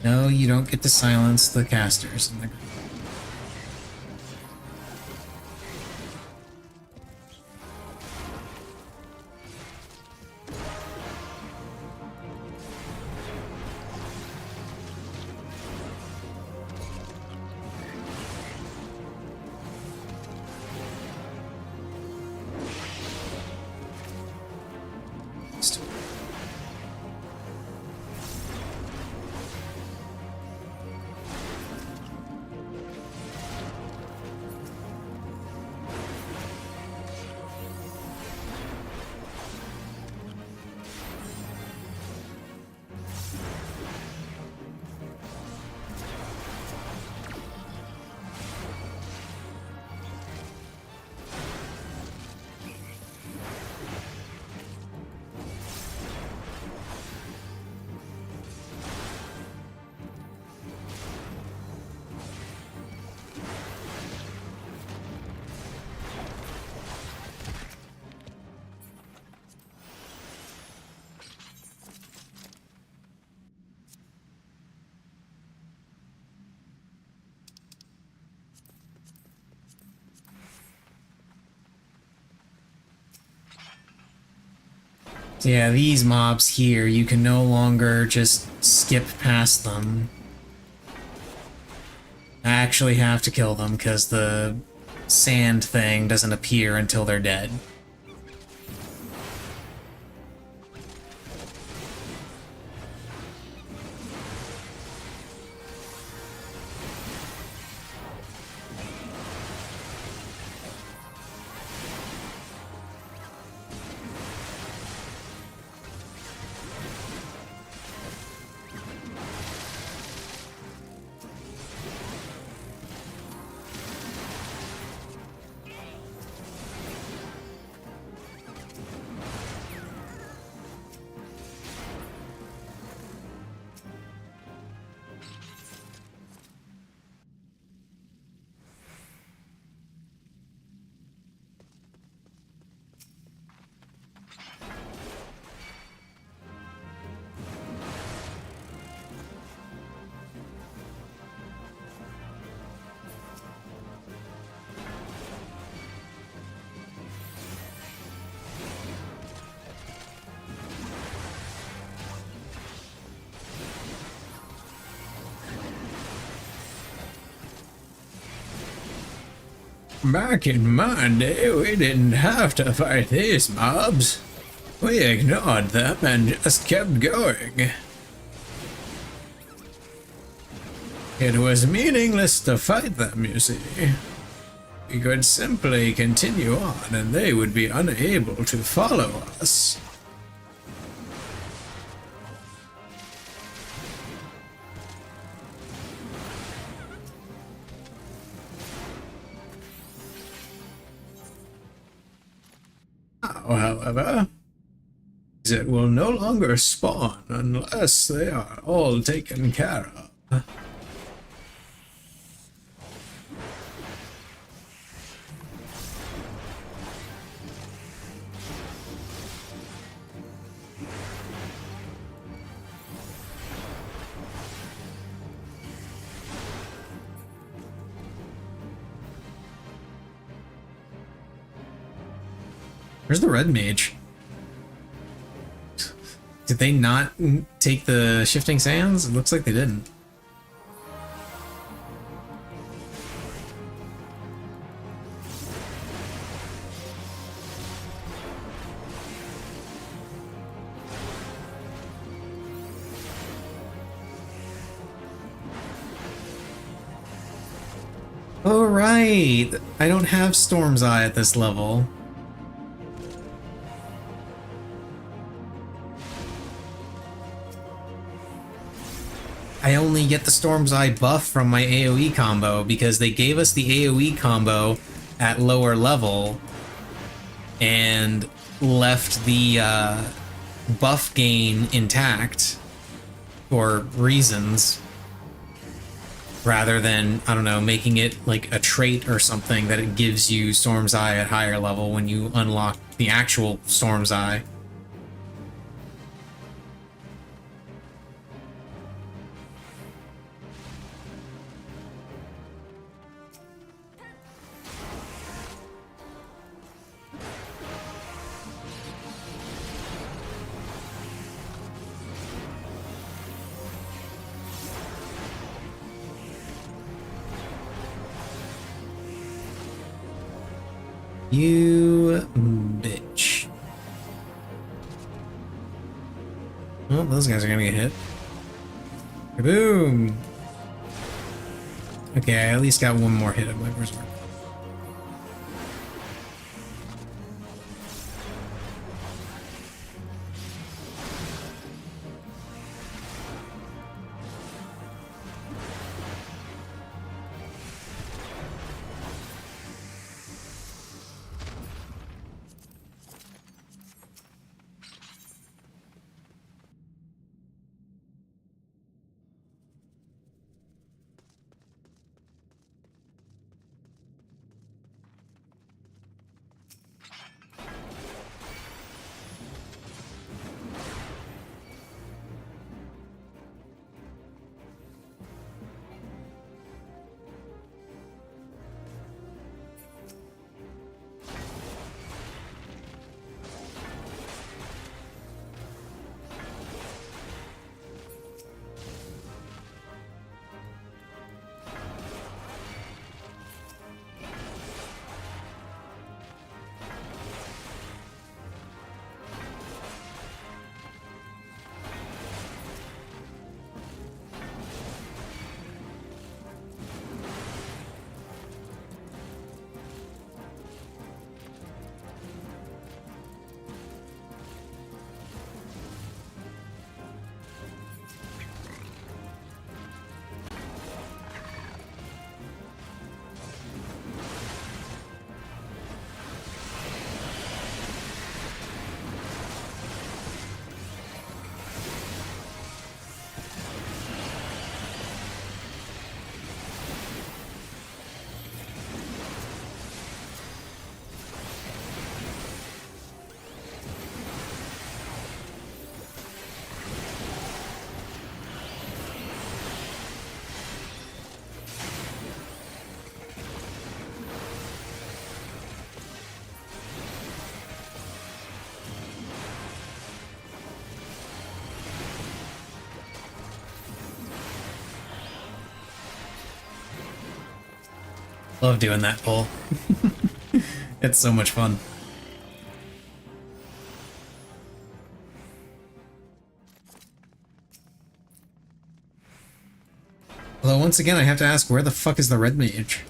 No, you don't get to silence the casters in the group. So yeah, these mobs here, you can no longer just skip past them. I actually have to kill them because the sand thing doesn't appear until they're dead. Back in my day, we didn't have to fight these mobs. We ignored them and just kept going. It was meaningless to fight them, you see. We could simply continue on and they would be unable to follow us. However, it will no longer spawn unless they are all taken care of. Where's the red mage? Did they not take the shifting sands? It looks like they didn't. Oh right, I don't have Storm's Eye at this level. I only get the Storm's Eye buff from my AoE combo because they gave us the AoE combo at lower level and left the buff gain intact or reasons, rather than, I don't know, making it like a trait or something that it gives you Storm's Eye at higher level when you unlock the actual Storm's Eye. You bitch. Well, those guys are gonna get hit. Kaboom! Okay, I at least got one more hit of my Berserk. Love doing that pull. It's so much fun. Although once again I have to ask, where the fuck is the red mage?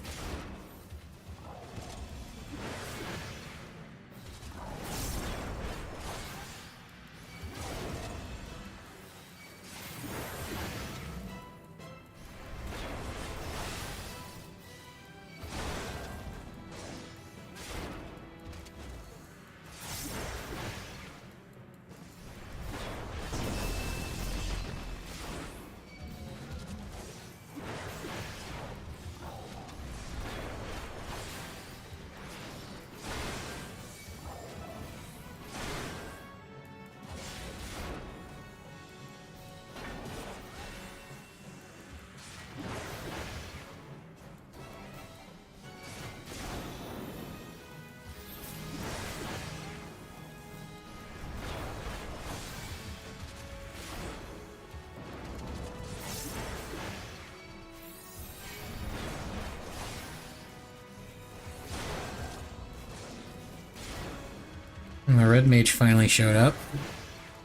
And the red mage finally showed up.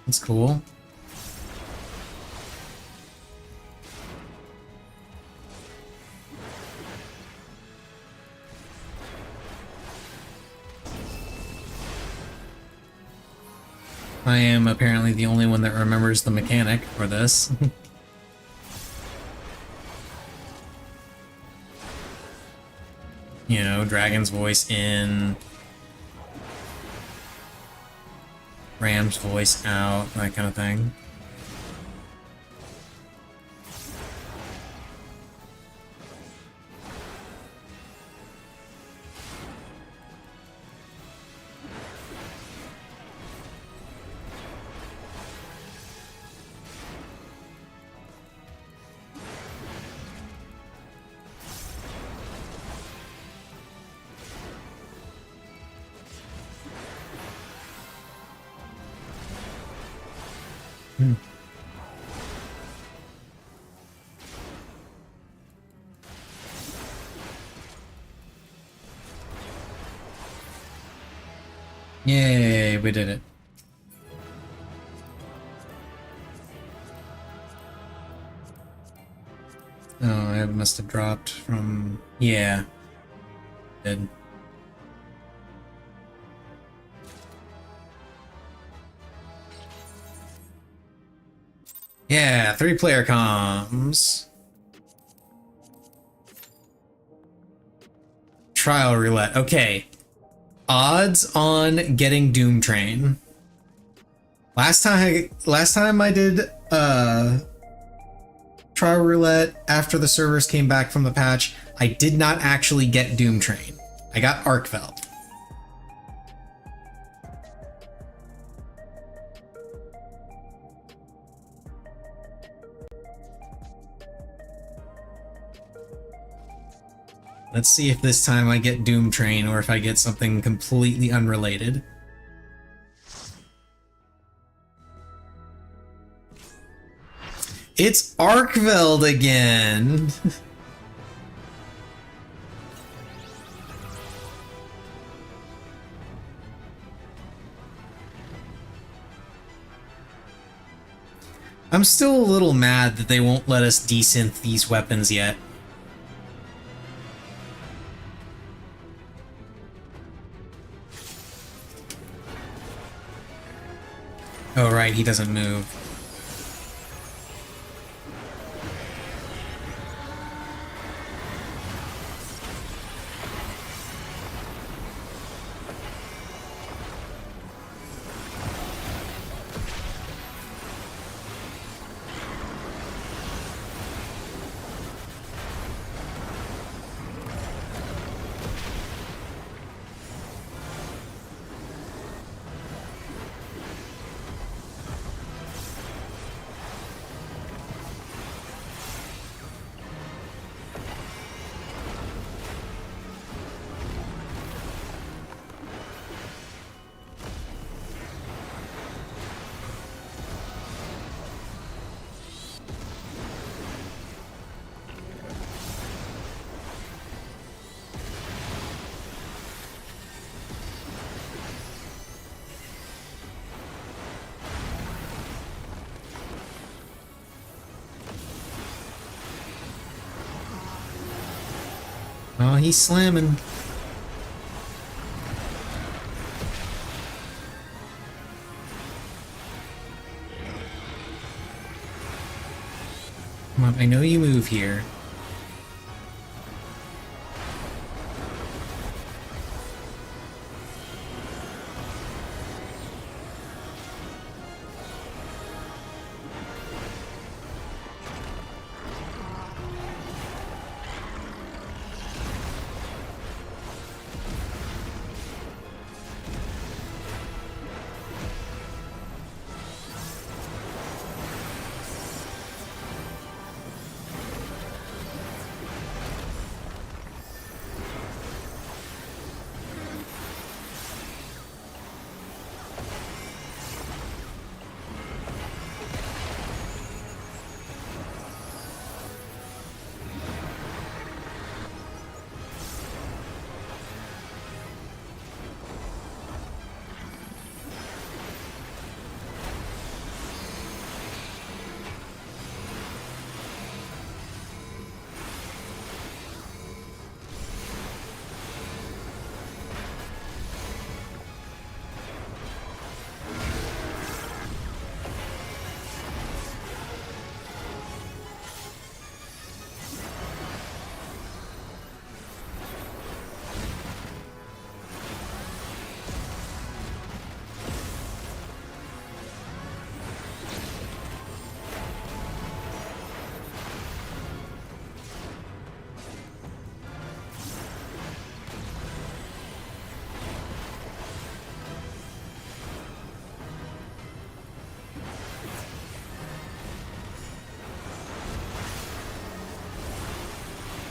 That's cool. I am apparently the only one that remembers the mechanic for this. You know, Dragon's voice in, Ram's voice out, that kind of thing. Yay, we did it. Oh, it must have dropped from... Yeah. It did. Yeah, 3-player comms. Trial roulette. Okay. Odds on getting Doom Train. Last time I did trial roulette after the servers came back from the patch, I did not actually get Doom Train. I got Arkveld. Let's see if this time I get Doom Train or if I get something completely unrelated. It's Arkveld again! I'm still a little mad that they won't let us desynth these weapons yet. Oh right, he doesn't move. Oh, he's slamming. Come on, I know you move here.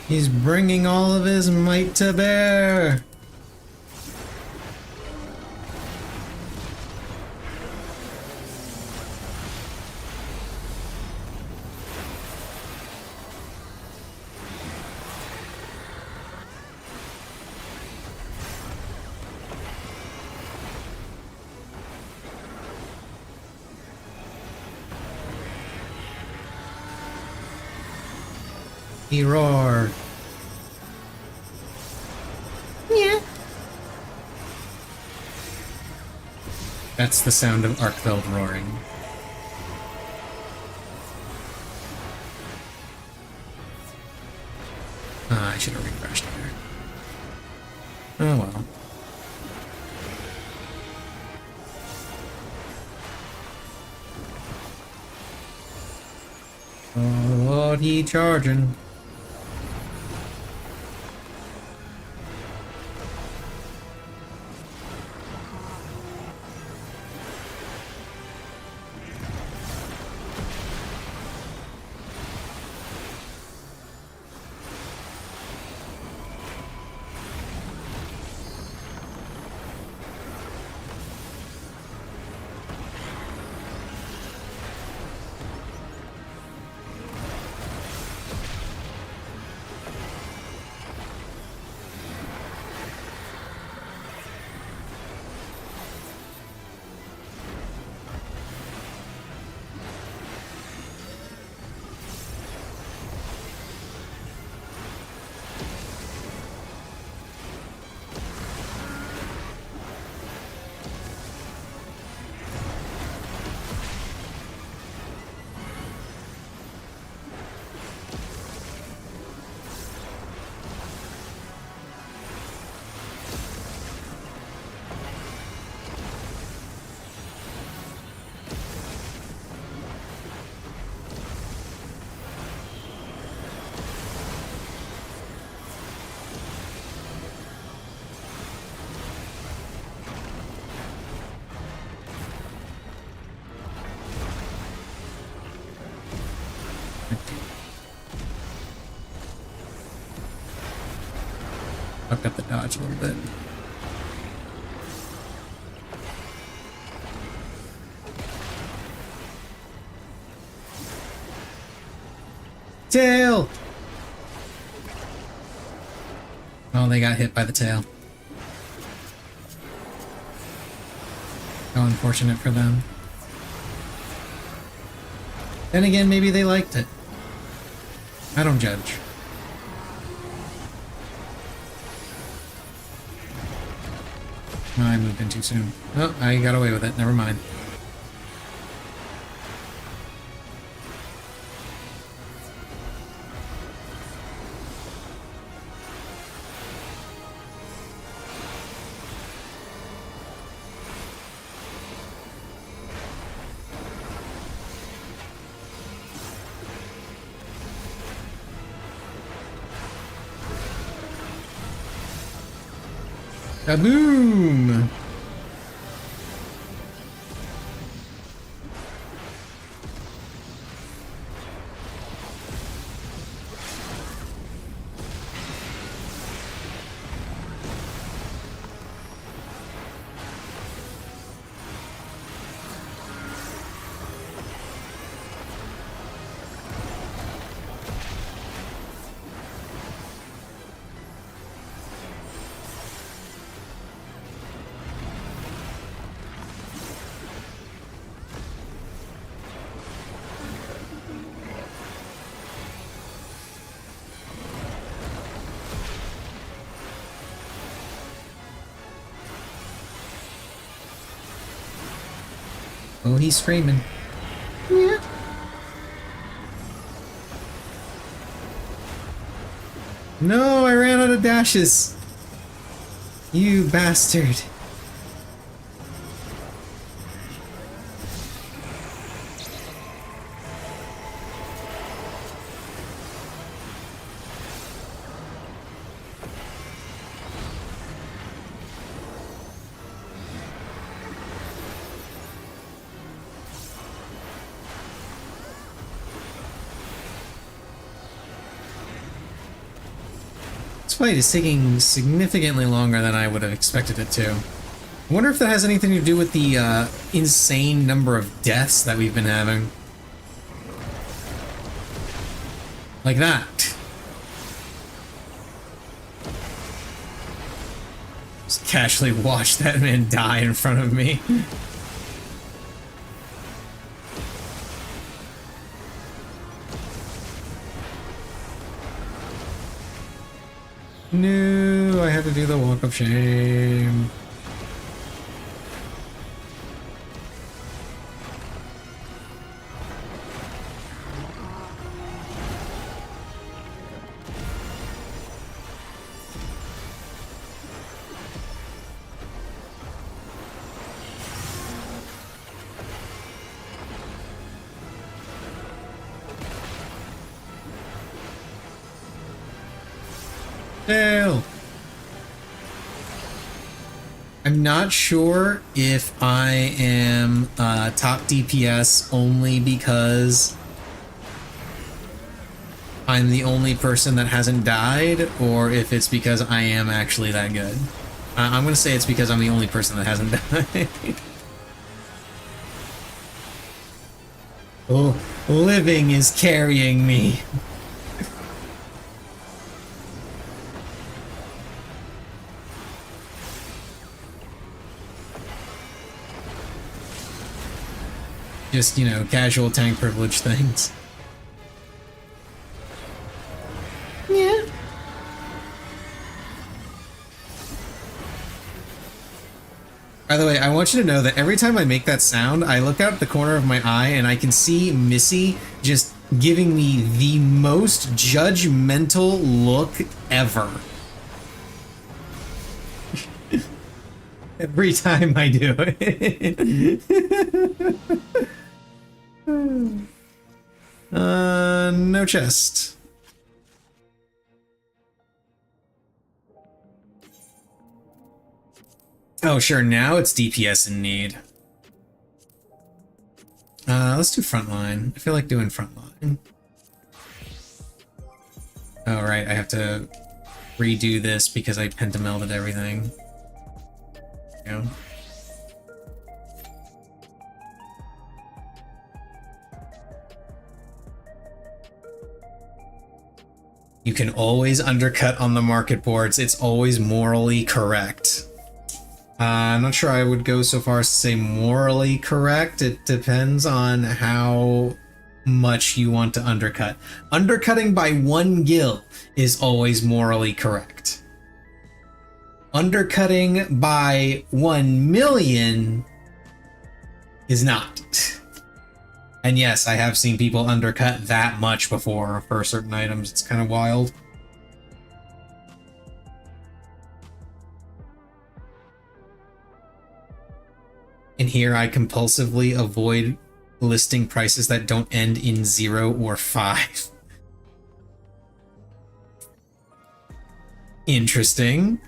He's bringing all of his might to bear. He roar. Yeah. That's the sound of Arkfeld roaring. I should have refreshed there. Oh well. Oh Lord, he charging. Fucked up the dodge a little bit. Tail! Oh, they got hit by the tail. How unfortunate for them. Then again, maybe they liked it. I don't judge. Oh, I moved in too soon. Oh, I got away with it. Never mind. Kaboom! Oh, he's screaming. Yeah. No, I ran out of dashes. You bastard. This fight is taking significantly longer than I would have expected it to. I wonder if that has anything to do with the insane number of deaths that we've been having. Like that. Just casually watch that man die in front of me. No, I have to do the walk of shame. Fail. I'm not sure if I am top DPS only because I'm the only person that hasn't died, or if it's because I am actually that good. I'm gonna say it's because I'm the only person that hasn't died. Oh, living is carrying me. Just, you know, casual tank privilege things. Yeah. By the way, I want you to know that every time I make that sound, I look out the corner of my eye and I can see Missy just giving me the most judgmental look ever. Every time I do it. No chest. Oh, sure, now it's DPS in need. Let's do frontline. I feel like doing frontline. Oh, right, I have to redo this because I pentamelded everything. Yeah. You can always undercut on the market boards. It's always morally correct. I'm not sure I would go so far as to say morally correct. It depends on how much you want to undercut. Undercutting by 1 gil is always morally correct. Undercutting by 1 million is not. And yes, I have seen people undercut that much before for certain items. It's kind of wild. And here I compulsively avoid listing prices that don't end in 0 or 5. Interesting.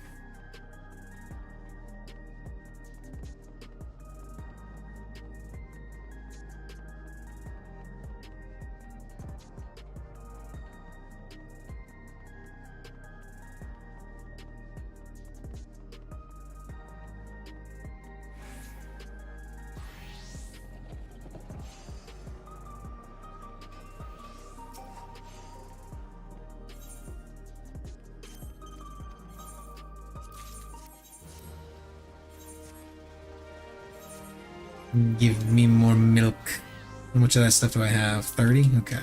Give me more milk. How much of that stuff do I have? 30? Okay.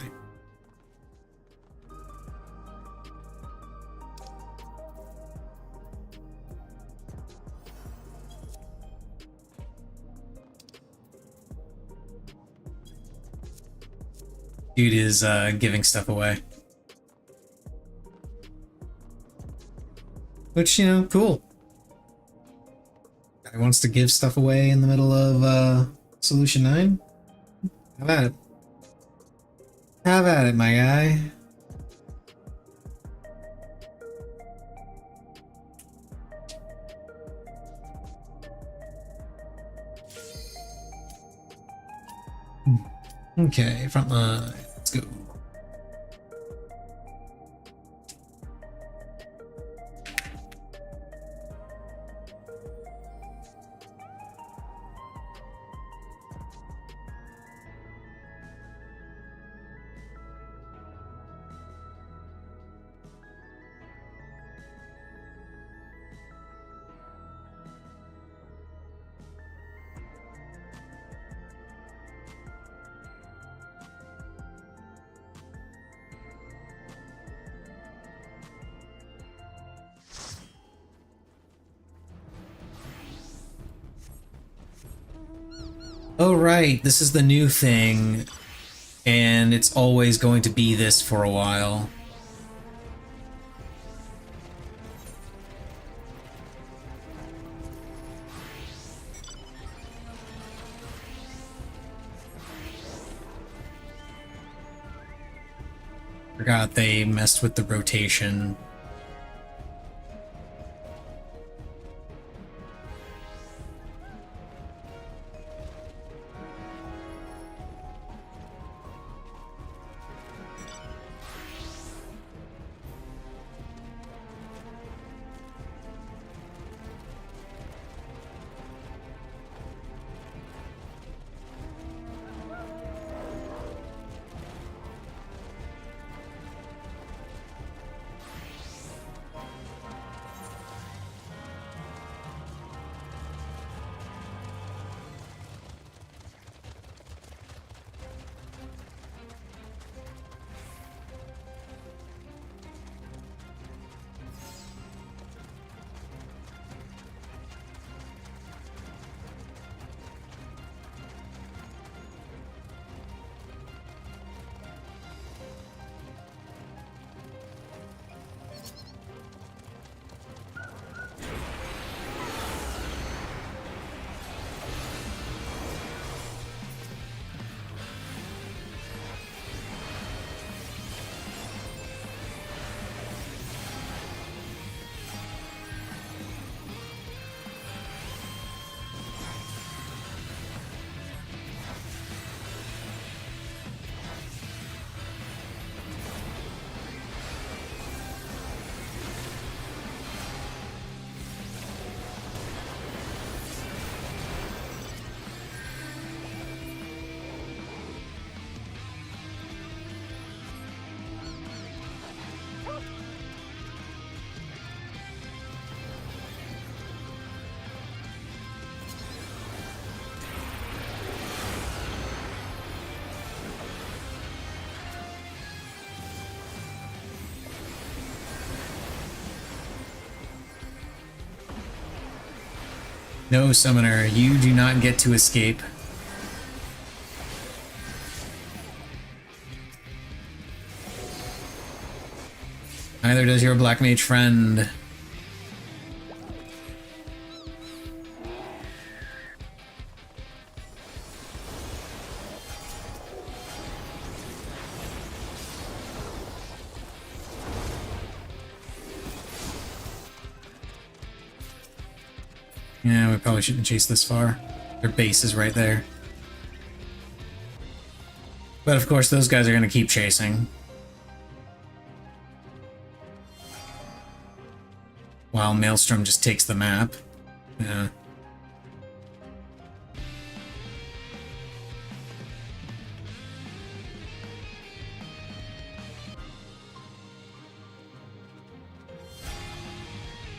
Dude is giving stuff away. Which, you know, cool. Guy wants to give stuff away in the middle of Solution 9? Have at it. Have at it, my guy. Okay, frontline. Let's go. Oh right, this is the new thing, and it's always going to be this for a while. Forgot they messed with the rotation. No, Summoner, you do not get to escape. Neither does your Black Mage friend. Yeah, we probably shouldn't chase this far. Their base is right there. But of course, those guys are going to keep chasing. While Maelstrom just takes the map. Yeah.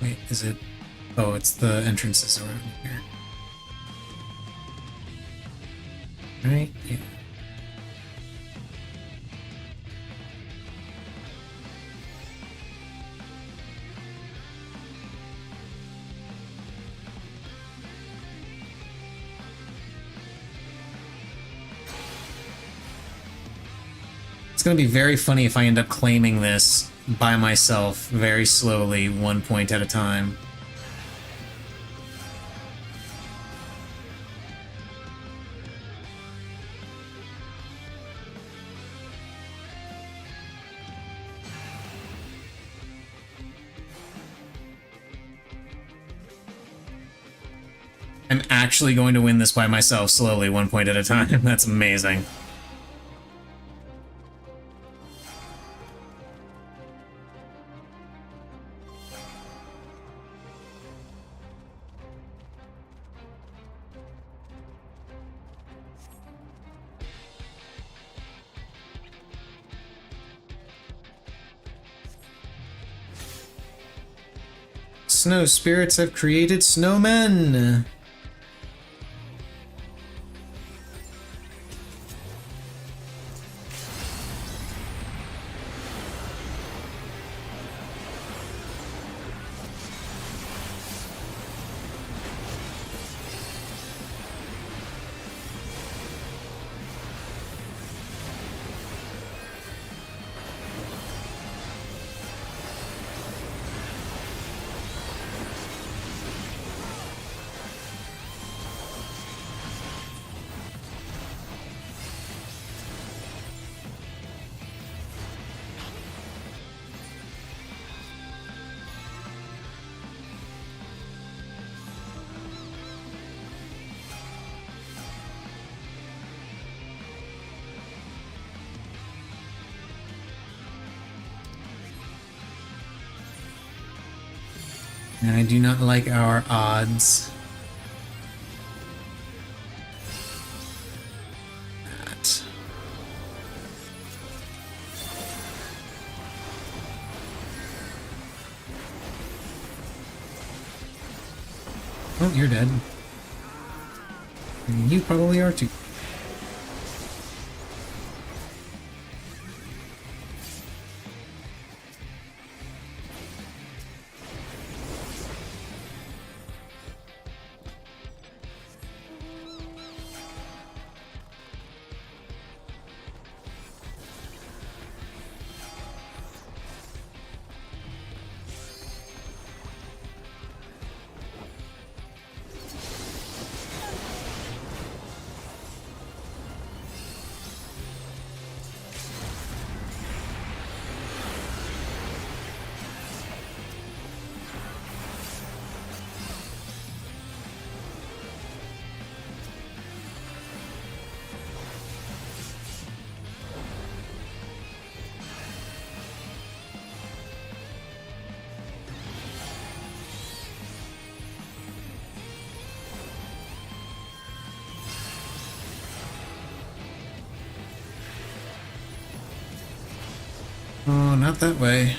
Wait, is it? Oh, it's the entrances around here. Right? Yeah. It's gonna be very funny if I end up claiming this by myself very slowly, 1 point at a time. I'm actually going to win this by myself slowly, 1 point at a time. That's amazing. Snow spirits have created snowmen! And I do not like our odds. That. Oh, you're dead. And you probably are too. Oh, not that way.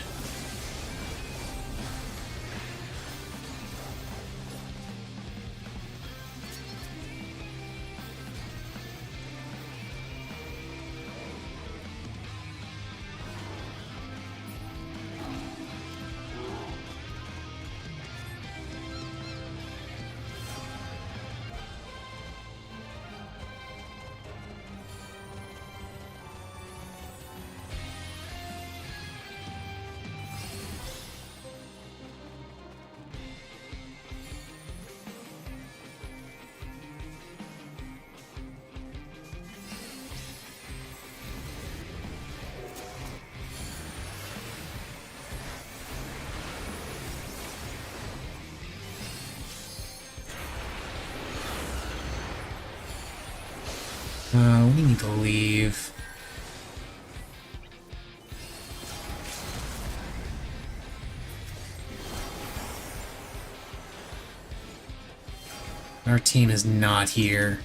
We need to leave. Our team is not here.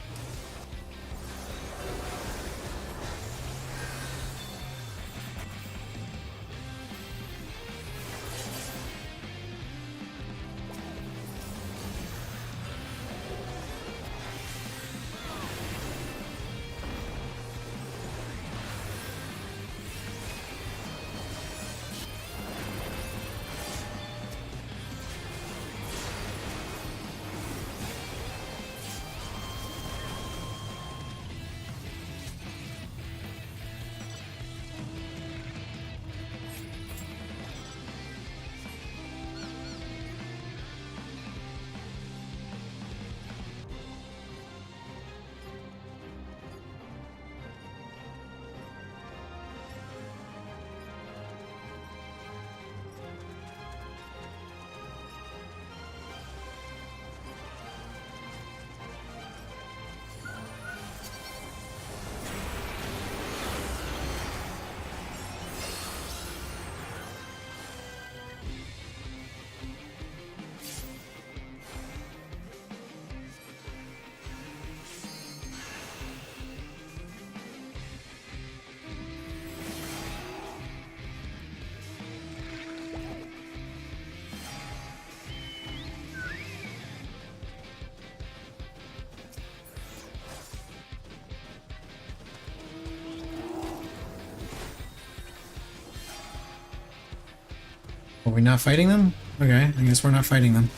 Are we not fighting them? Okay, I guess we're not fighting them.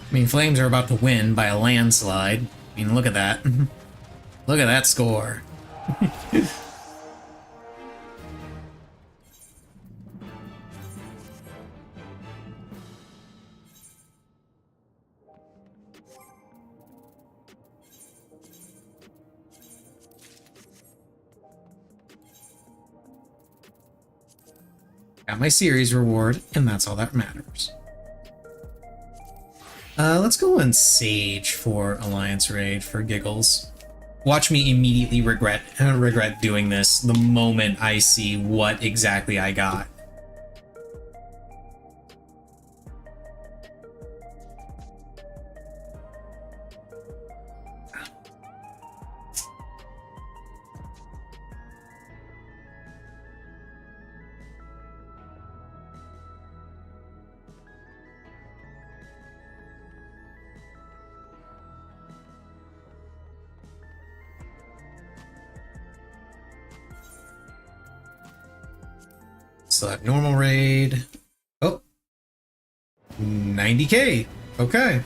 I mean, Flames are about to win by a landslide. I mean, look at that. Look at that score. Got my series reward, and that's all that matters. Let's go on Sage for Alliance Raid for giggles. Watch me immediately regret doing this the moment I see what exactly I got. So that normal raid. Oh, 90k. Okay.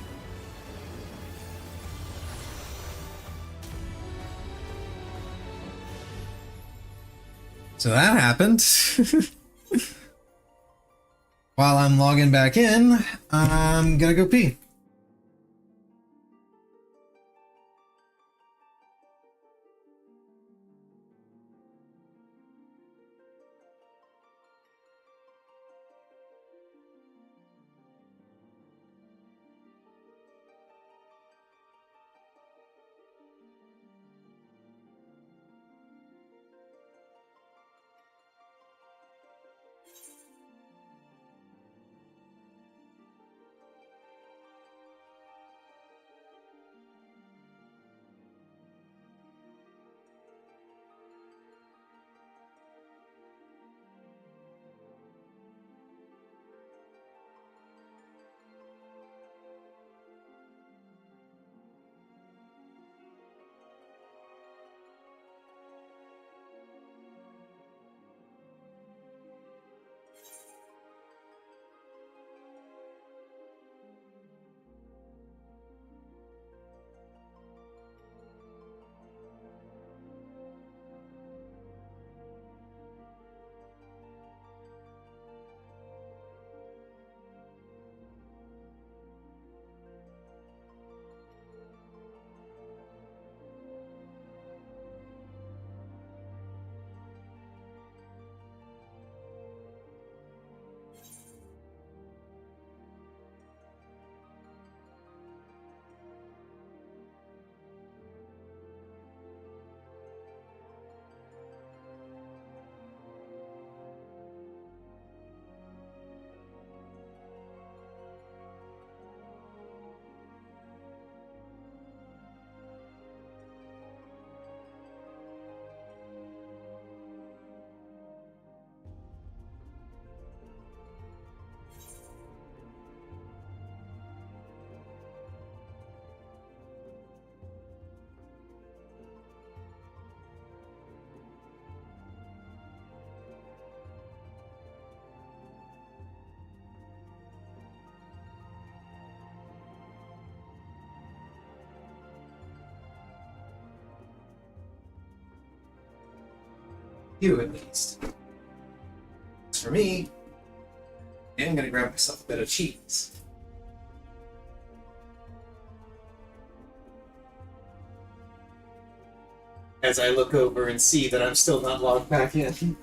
So that happened. While I'm logging back in, I'm gonna go pee. You at least. As for me, I'm gonna grab myself a bit of cheese. As I look over and see that I'm still not logged back in.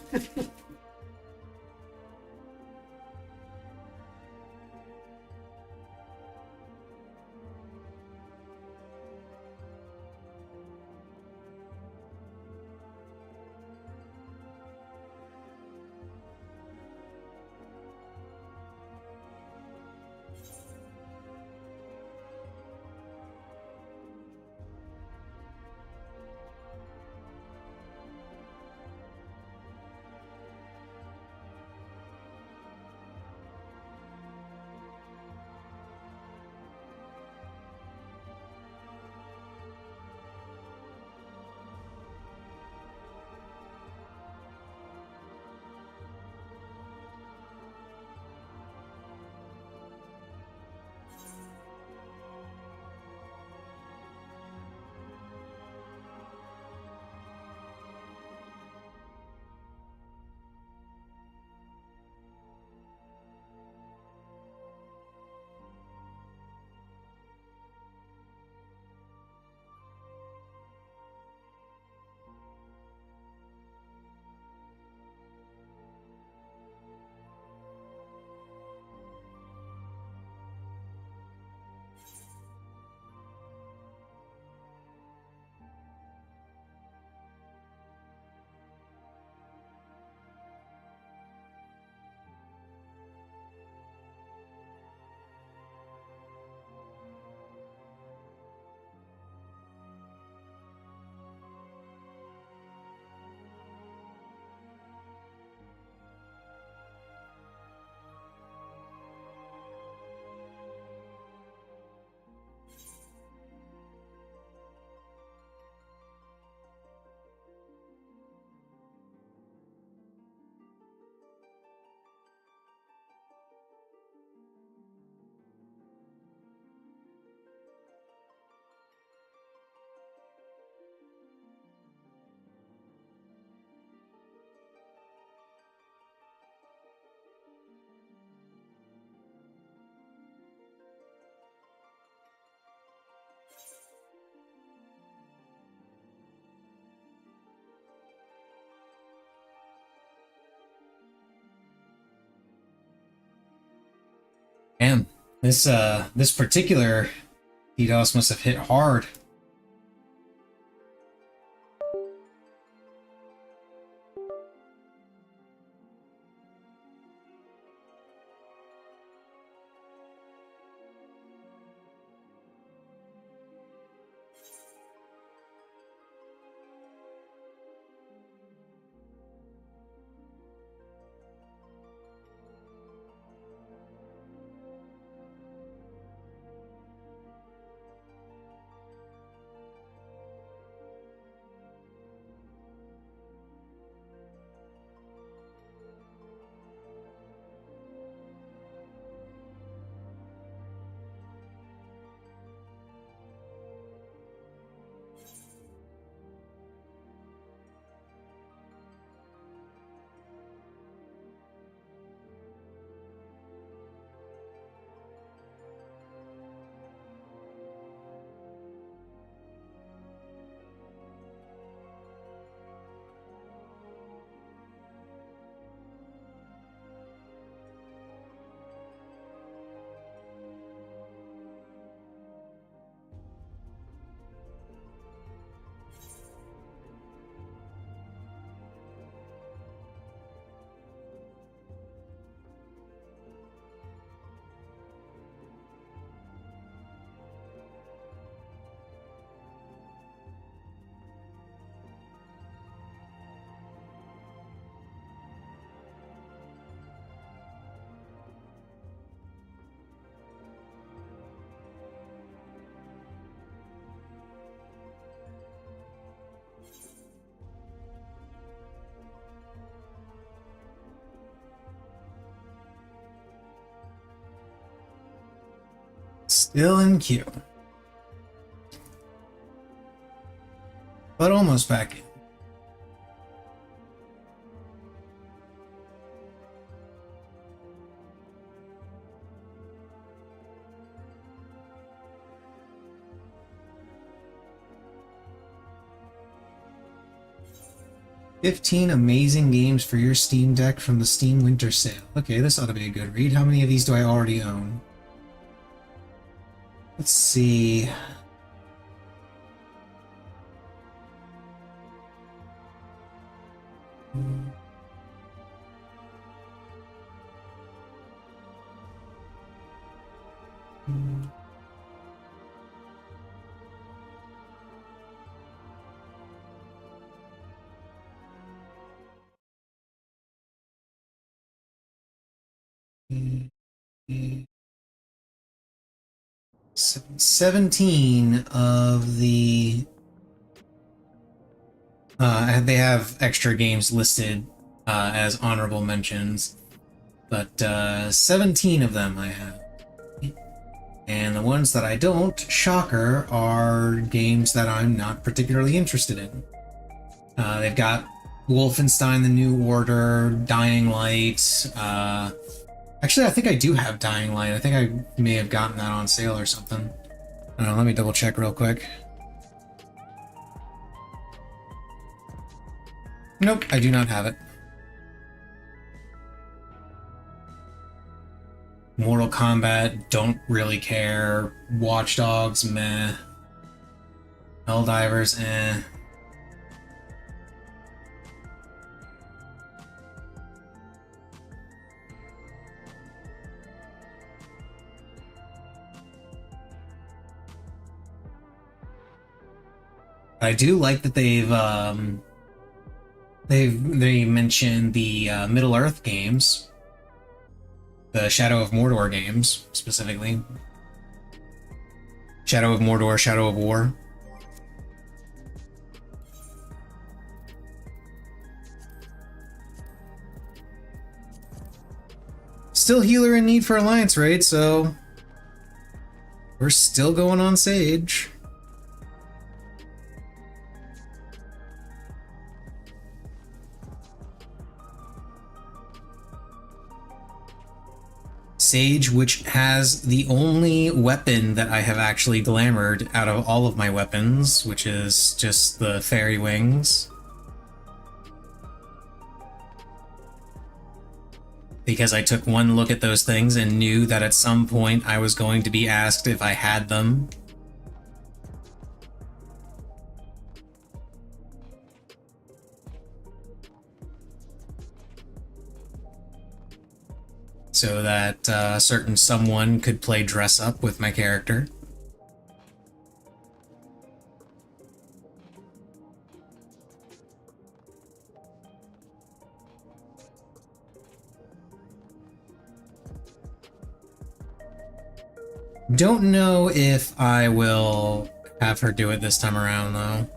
This particular DDoS must have hit hard. Still in queue. But almost back in. "15 amazing games for your Steam Deck from the Steam Winter Sale." Okay, this ought to be a good read. How many of these do I already own? Let's see. Mm. 17 of the they have extra games listed as honorable mentions, but 17 of them I have. And the ones that I don't, shocker, are games that I'm not particularly interested in. They've got Wolfenstein: The New Order, Dying Light. Actually, I think I do have Dying Light. I think I may have gotten that on sale or something. Let me double check real quick. Nope, I do not have it. Mortal Kombat, don't really care. Watch Dogs, meh. Helldivers, eh. I do like that they mentioned the Middle Earth games, the Shadow of Mordor games specifically. Shadow of Mordor, Shadow of War. Still healer in need for Alliance raid, so we're still going on Sage. Sage, which has the only weapon that I have actually glamored out of all of my weapons, which is just the fairy wings. because I took one look at those things and knew that at some point I was going to be asked if I had them. So that a certain someone could play dress up with my character. Don't know if I will have her do it this time around, though.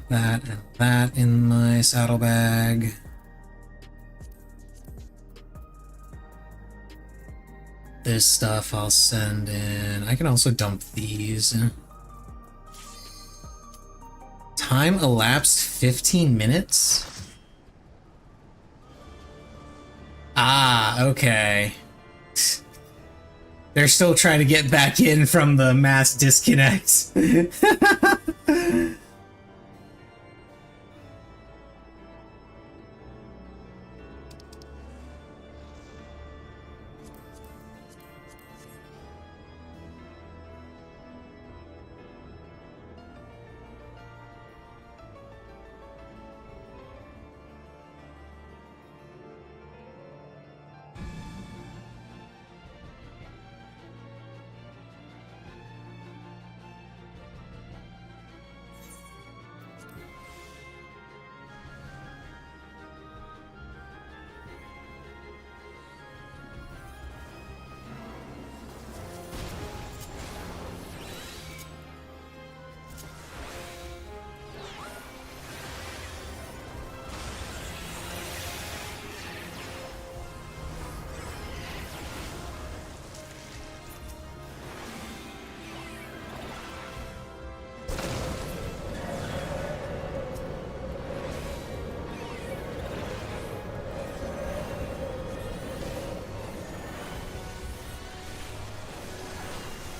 That, and that in my saddlebag. This stuff I'll send in. I can also dump these. Time elapsed 15 minutes? Ah, okay. They're still trying to get back in from the mass disconnect.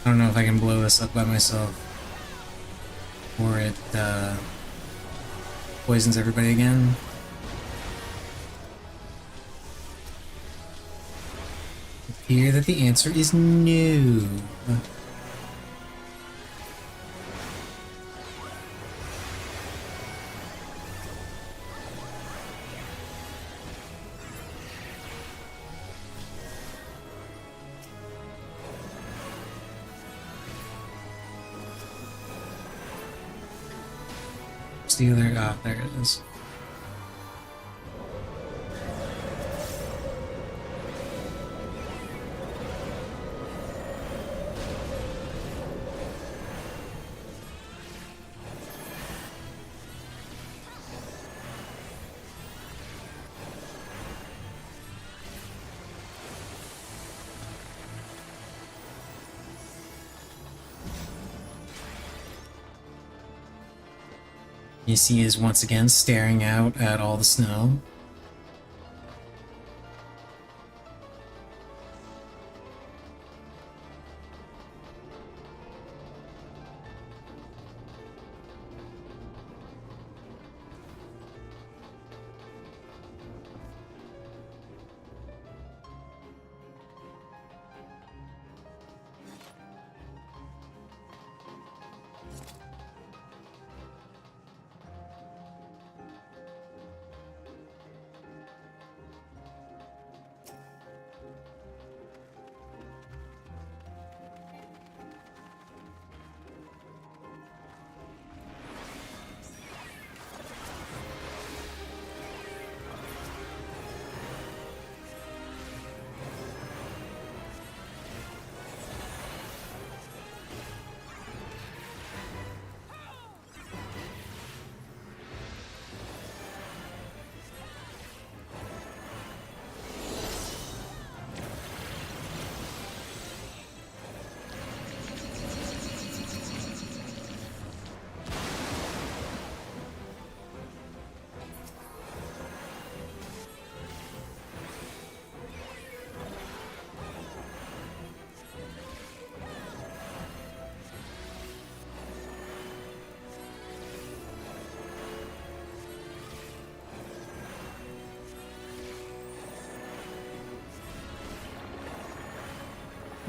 I don't know if I can blow this up by myself. Or it poisons everybody again. I fear that the answer is no. Stealer, ah, there it is. You see is once again staring out at all the snow.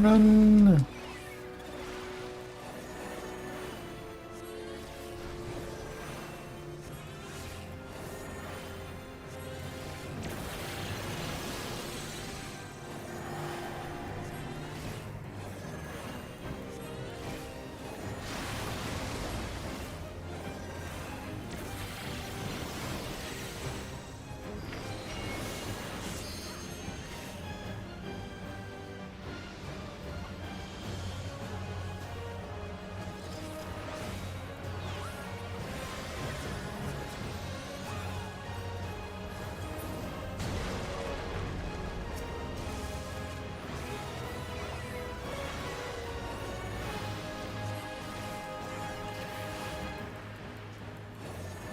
Run!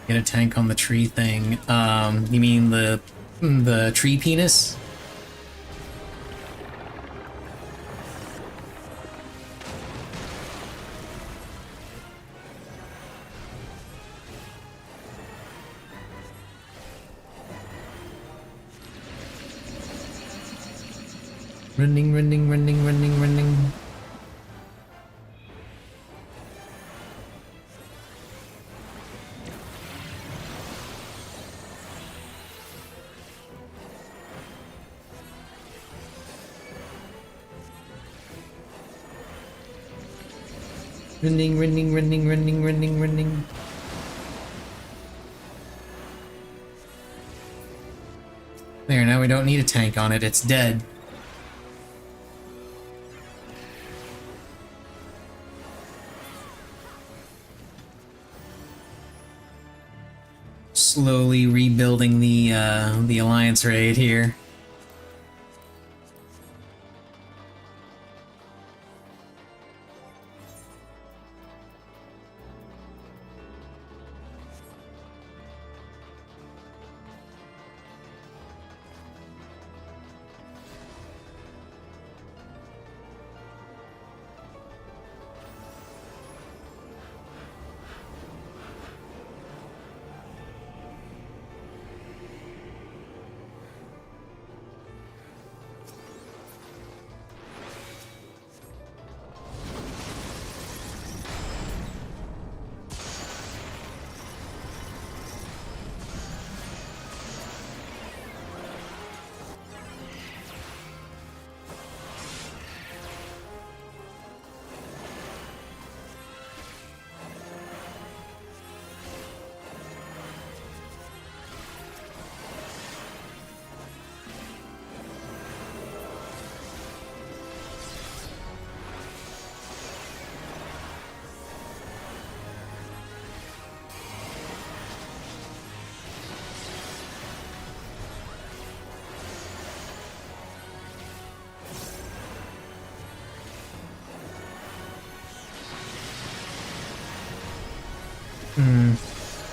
Get a tank on the tree thing. You mean the tree penis? Running, running, running, running, running. Running, running, running, running, running, running. There, now we don't need a tank on it, it's dead. Slowly rebuilding the Alliance raid here.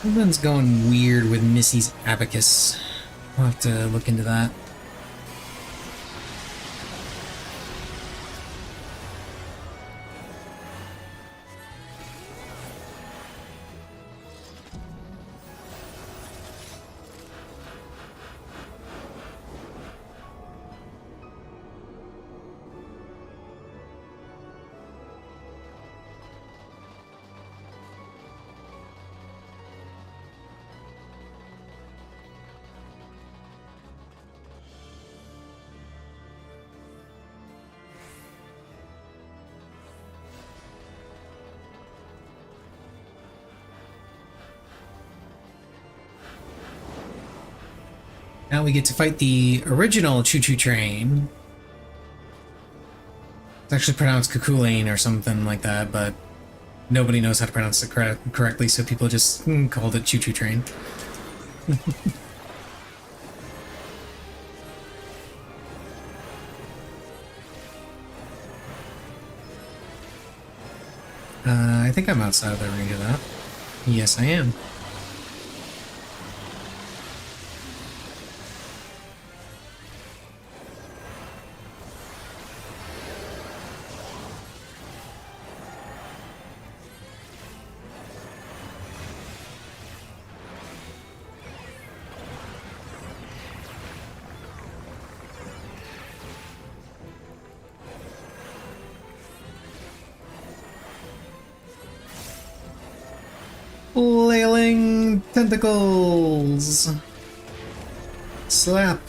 Something's going weird with Missy's abacus. I'll have to look into that. Now we get to fight the original choo-choo train. It's actually pronounced Cuckoo or something like that, but nobody knows how to pronounce it correctly, so people just called it choo-choo train. I think I'm outside of the range of that. Yes, I am. Flailing tentacles! Slap!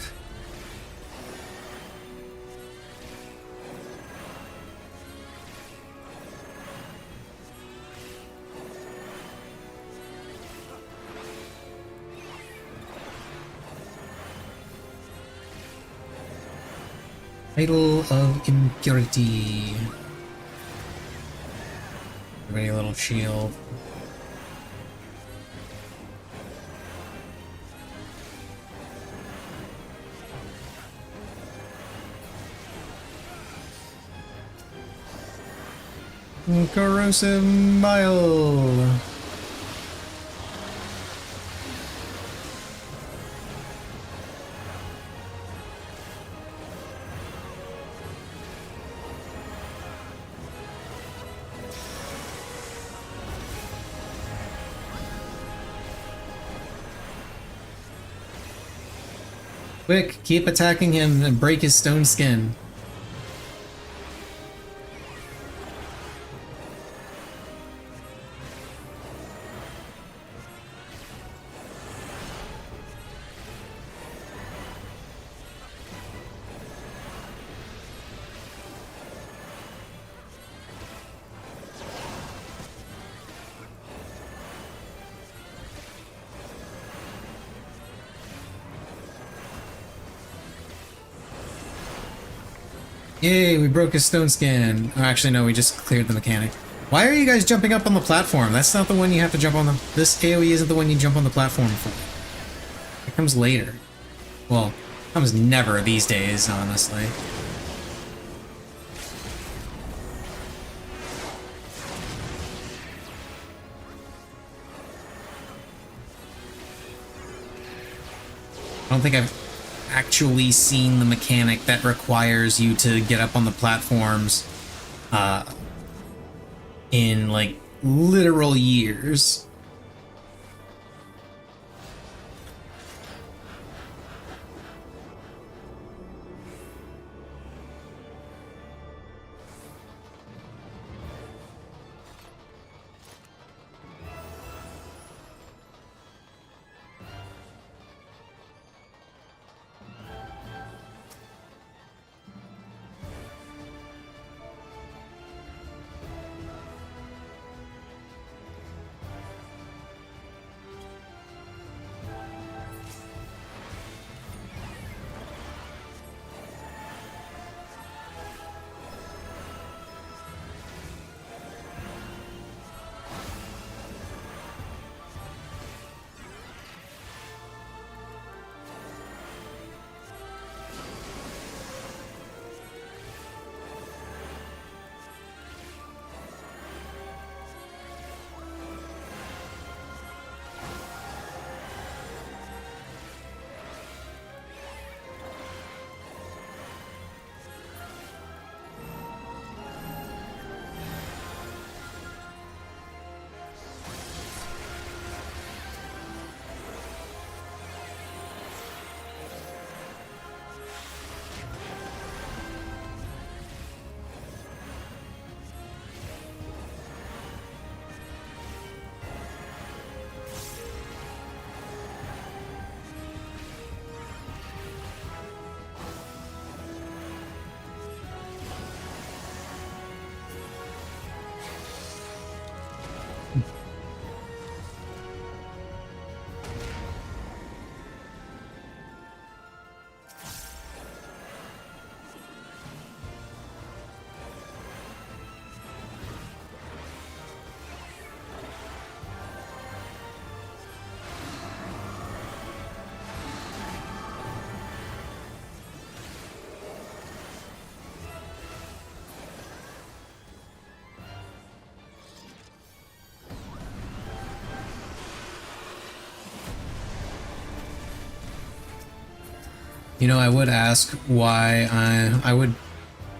Idol of Impurity. Ready, a little shield. Corrosive Bile. Quick, keep attacking him and break his stone skin. Yay, we broke his stone skin. Oh, actually, no, we just cleared the mechanic. Why are you guys jumping up on the platform? That's not the one you have to jump on the... This AoE isn't the one you jump on the platform for. It comes later. Well, comes never these days, honestly. I don't think I've actually seen the mechanic that requires you to get up on the platforms in like literal years. You know, I would ask why I would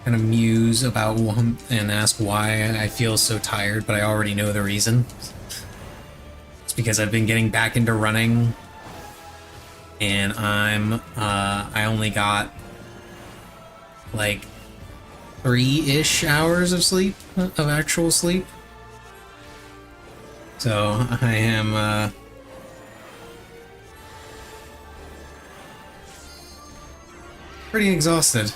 kind of muse about one and ask why I feel so tired, but I already know the reason. It's because I've been getting back into running, and I only got like 3-ish hours of sleep, of actual sleep. So I am pretty exhausted.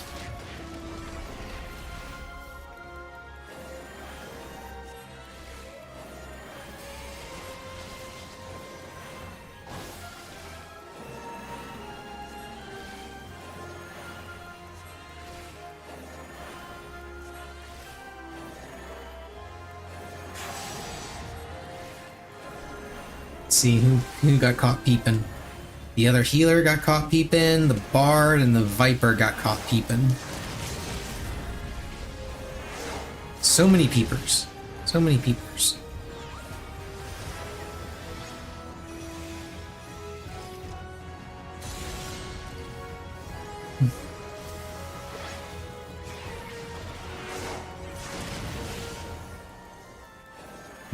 See who got caught peeping. The other healer got caught peeping, the bard and the viper got caught peeping. So many peepers. So many peepers.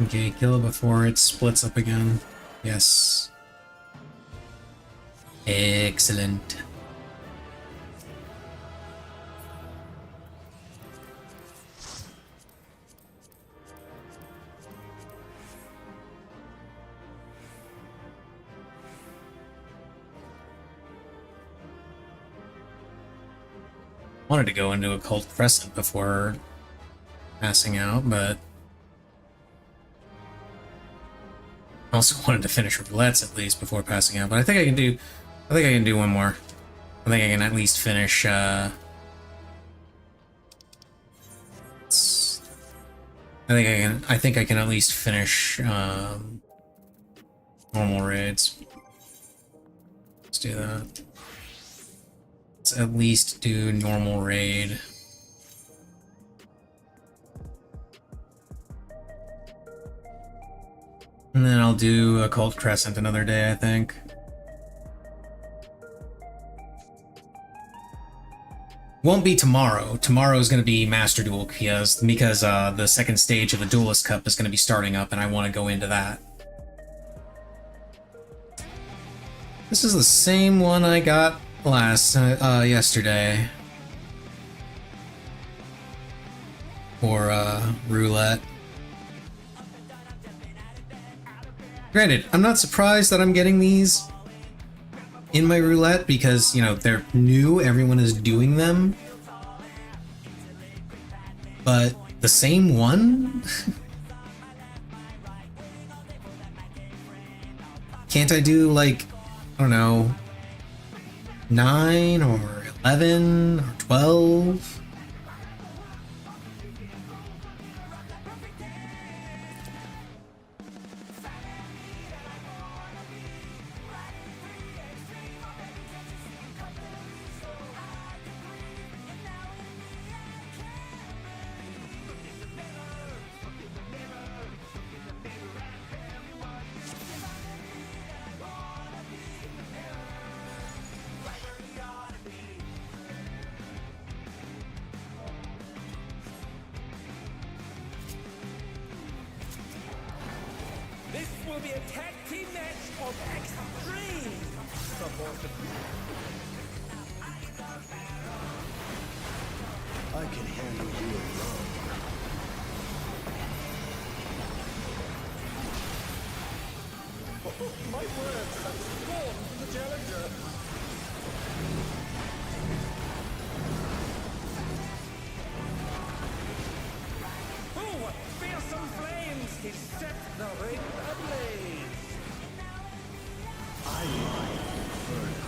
Okay, kill it before it splits up again. Yes. Excellent. Wanted to go into Occult Crescent before passing out, but I also wanted to finish Roulettes at least before passing out, but I think I can do one more. I think I can at least finish I think I can at least finish normal raids. Let's do that. Let's at least do normal raid. And then I'll do Occult Crescent another day, I think. Won't be tomorrow. Tomorrow is going to be Master Duel because the second stage of the Duelist Cup is going to be starting up, and I want to go into that. This is the same one I got yesterday for Roulette. Granted, I'm not surprised that I'm getting these in my Roulette because, you know, they're new, everyone is doing them. But the same one? Can't I do, like, I don't know, 9 or 11 or 12? This will be a tag team match of XIV. I can handle you alone. My words have scorned the challenger. Oh, what fearsome flames! He set the ring ablaze. I like inferno.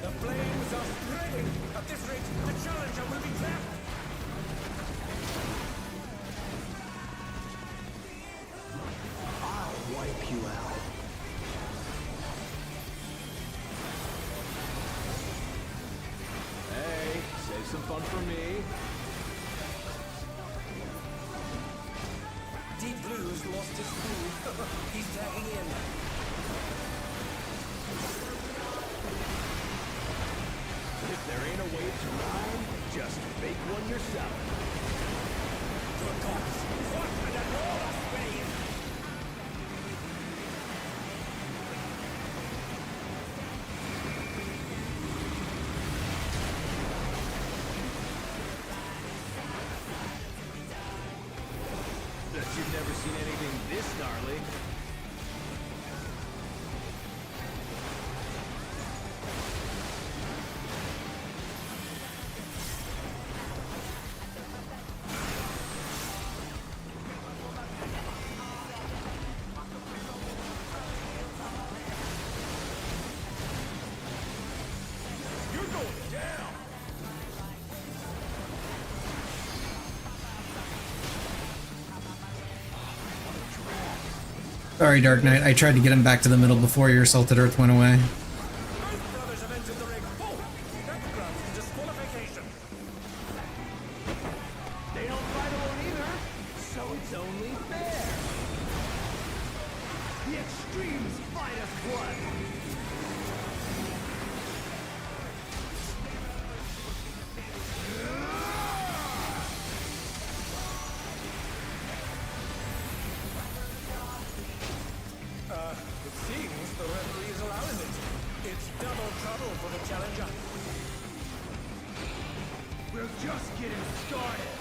The flames are spreading. At this rate, the challenger will be trapped. I'll wipe you out. Hey, save some fun for me. Deep Blue's lost his cool. He's tagging in. If there ain't a way to rhyme, just make one yourself. Bet you've never seen anything this gnarly. You're going down! Sorry, Dark Knight. I tried to get him back to the middle before your Salted Earth went away. Both brothers have entered the ring. Oh, that grants disqualification. They don't fight alone either, so it's only fair. The extremes fight as one. It seems the referee is allowing it. It's double trouble for the challenger. We're just getting started.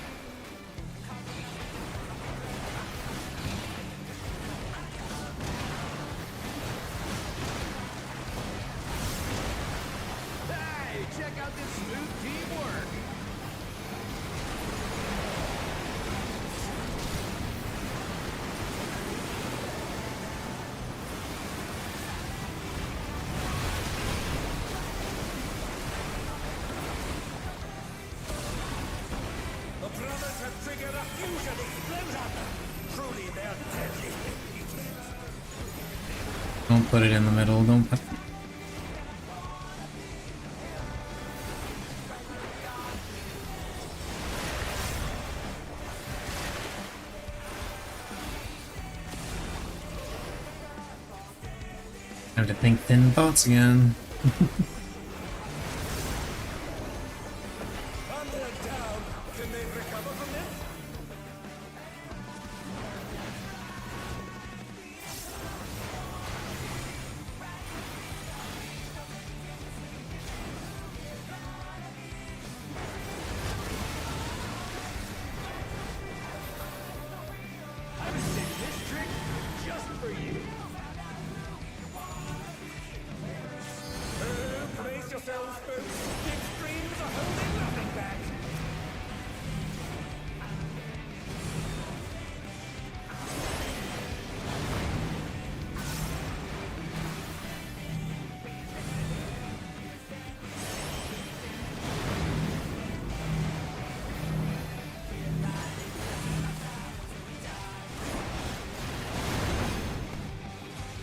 Hey, check out this smooth teamwork. The brothers have triggered a fusion explosion. Truly, they're deadly. Don't put it in the middle. Don't put... I have to think thin thoughts again. And they're down. Can they recover from this? I'm saving this trick just for you. Brace yourselves, folks. The extremes are holding nothing back.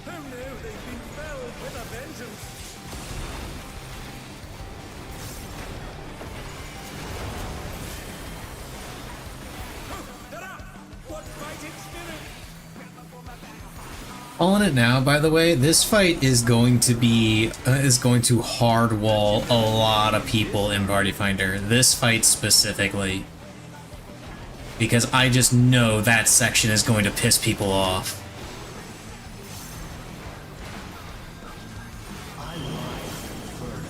Who knew they'd been felled with a vengeance? They're up! What fighting spirit! Calling it now, by the way, this fight is going to be hard wall a lot of people in Party Finder. This fight specifically, because I just know that section is going to piss people off. I like Inferno.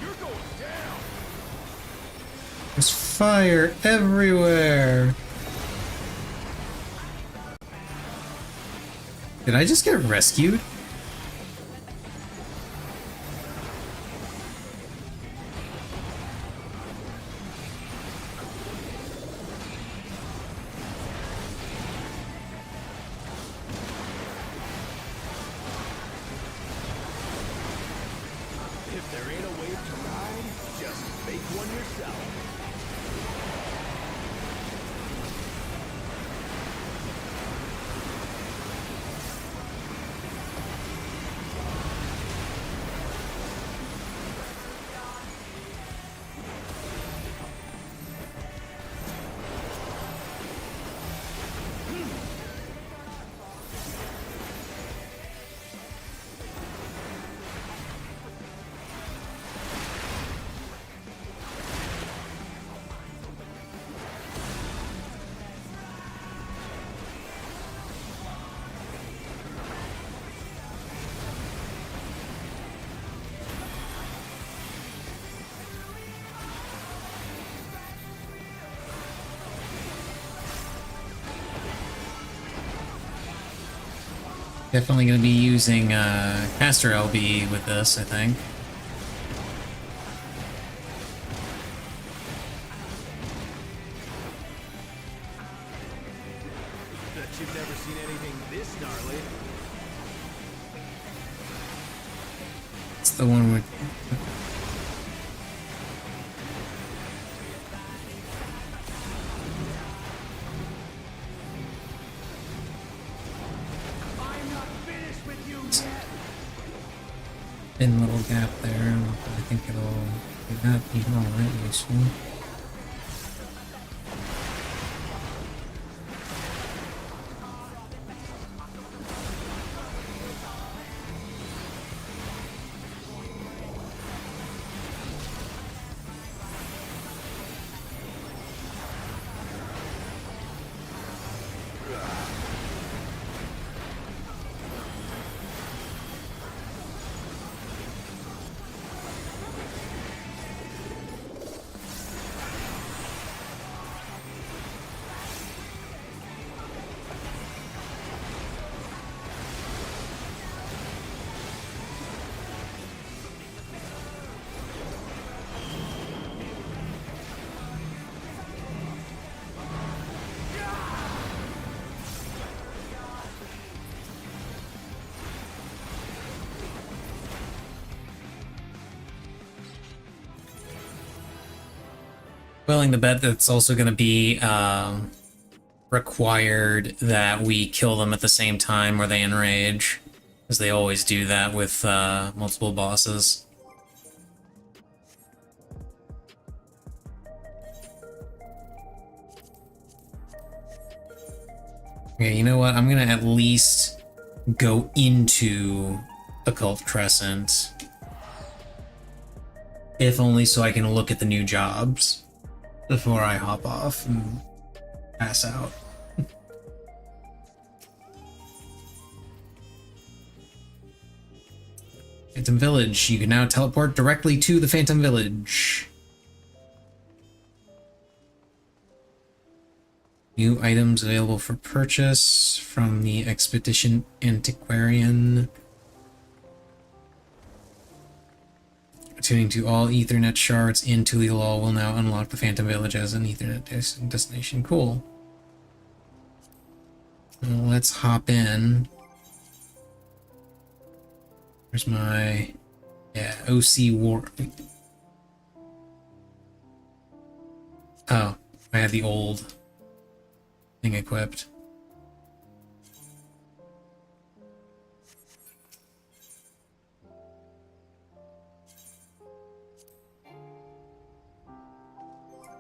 You're going down. There's fire everywhere. Did I just get rescued? yourself. Definitely going to be using caster LB with this, I think. Bet you've never seen anything this gnarly. It's the one with... I'm not finished with you yet. thin little gap there. I think it'll be that even all right useful. Willing to bet that's also going to be required that we kill them at the same time where they enrage, as they always do that with multiple bosses. Okay, you know what? I'm going to at least go into Occult Crescent, if only so I can look at the new jobs before I hop off and pass out. Phantom Village. You can now teleport directly to the Phantom Village. New items available for purchase from the Expedition Antiquarian. Tuning to all Ethernet shards in Tulilol will now unlock the Phantom Village as an Ethernet destination. Cool. Well, let's hop in. Where's my... yeah, OC War... oh, I had the old thing equipped.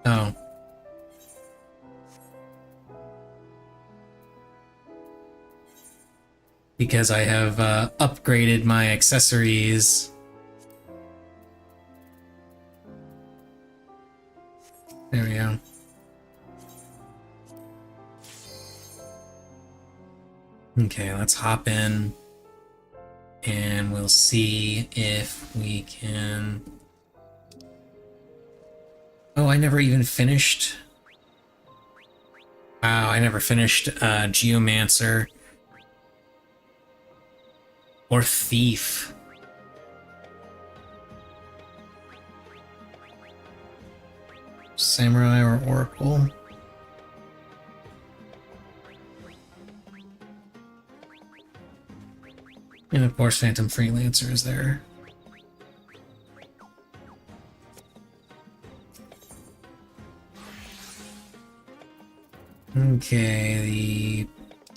Oh. Because I have upgraded my accessories. There we go. Okay, let's hop in and we'll see if we can... oh, I never even finished. Wow, I never finished Geomancer or Thief. Samurai or Oracle. And of course, Phantom Freelancer is there. Okay, the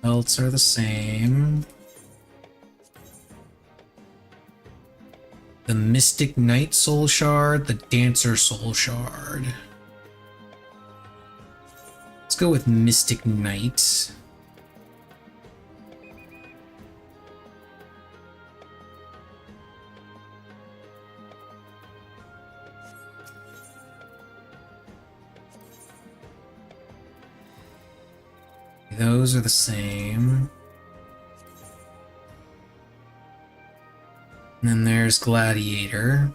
belts are the same. The Mystic Knight Soul Shard, the Dancer Soul Shard. Let's go with Mystic Knight. Those are the same. And then there's Gladiator.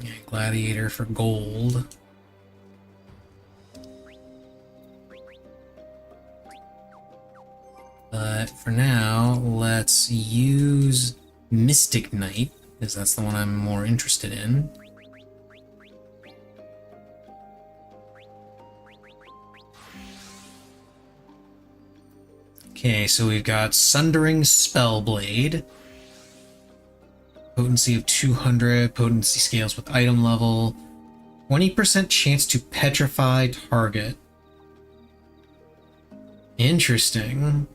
Yeah, Gladiator for gold. But for now, let's use Mystic Knight, because that's the one I'm more interested in. Okay, so we've got Sundering Spellblade. Potency of 200, potency scales with item level. 20% chance to petrify target. Interesting.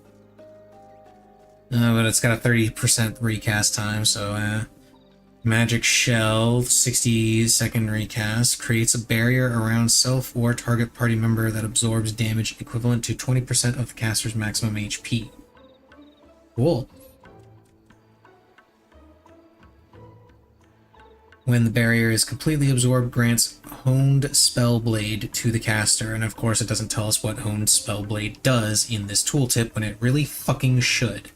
But it's got a 30% recast time, so Magic Shell, 60-second recast, creates a barrier around self or target party member that absorbs damage equivalent to 20% of the caster's maximum HP. Cool. When the barrier is completely absorbed, grants Honed Spellblade to the caster, and of course it doesn't tell us what Honed Spellblade does in this tooltip when it really fucking should.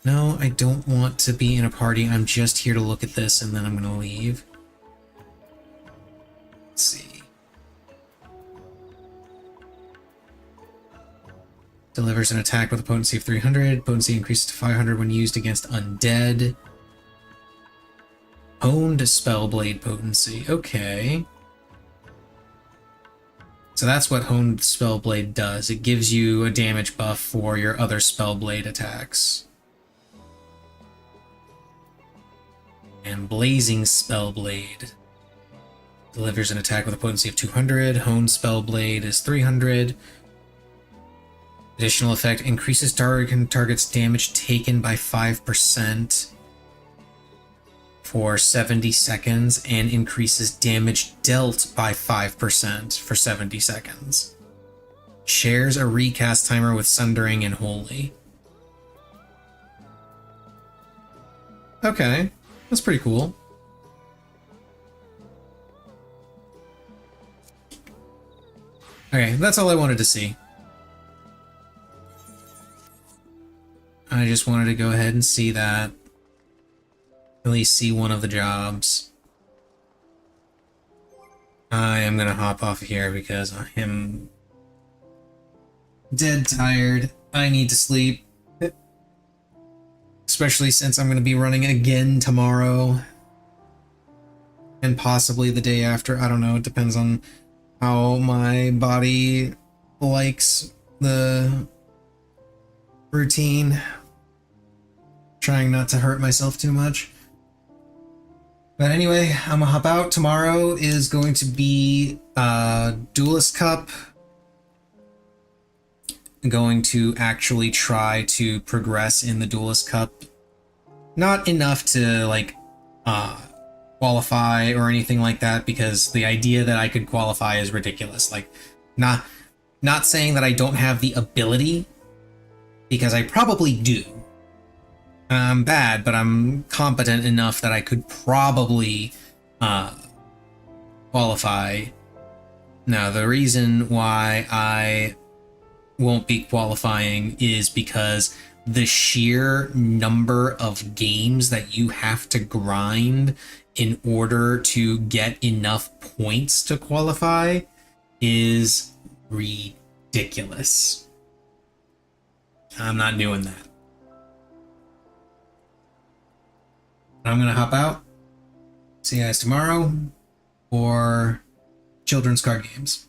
No, I don't want to be in a party. I'm just here to look at this and then I'm gonna leave. Let's see. Delivers an attack with a potency of 300. Potency increases to 500 when used against undead. Honed Spellblade potency. Okay. So that's what Honed Spellblade does. It gives you a damage buff for your other Spellblade attacks. And Blazing Spellblade delivers an attack with a potency of 200. Honed Spellblade is 300. Additional effect increases target's damage taken by 5% for 70 seconds and increases damage dealt by 5% for 70 seconds. Shares a recast timer with Sundering and Holy. Okay. That's pretty cool. Okay, that's all I wanted to see. I just wanted to go ahead and see that. At least see one of the jobs. I am gonna hop off here because I am dead tired. I need to sleep. Especially since I'm going to be running again tomorrow. And possibly the day after. I don't know. It depends on how my body likes the routine. Trying not to hurt myself too much. But anyway, I'm gonna hop out. Tomorrow is going to be Duelist Cup. Going to actually try to progress in the Duelist Cup. Not enough to like qualify or anything like that, because the idea that I could qualify is ridiculous. Like, not saying that I don't have the ability, because I probably do. I'm bad, but I'm competent enough that I could probably qualify. Now, the reason why I won't be qualifying is because the sheer number of games that you have to grind in order to get enough points to qualify is ridiculous. I'm not doing that. I'm gonna hop out. See you guys tomorrow for children's card games.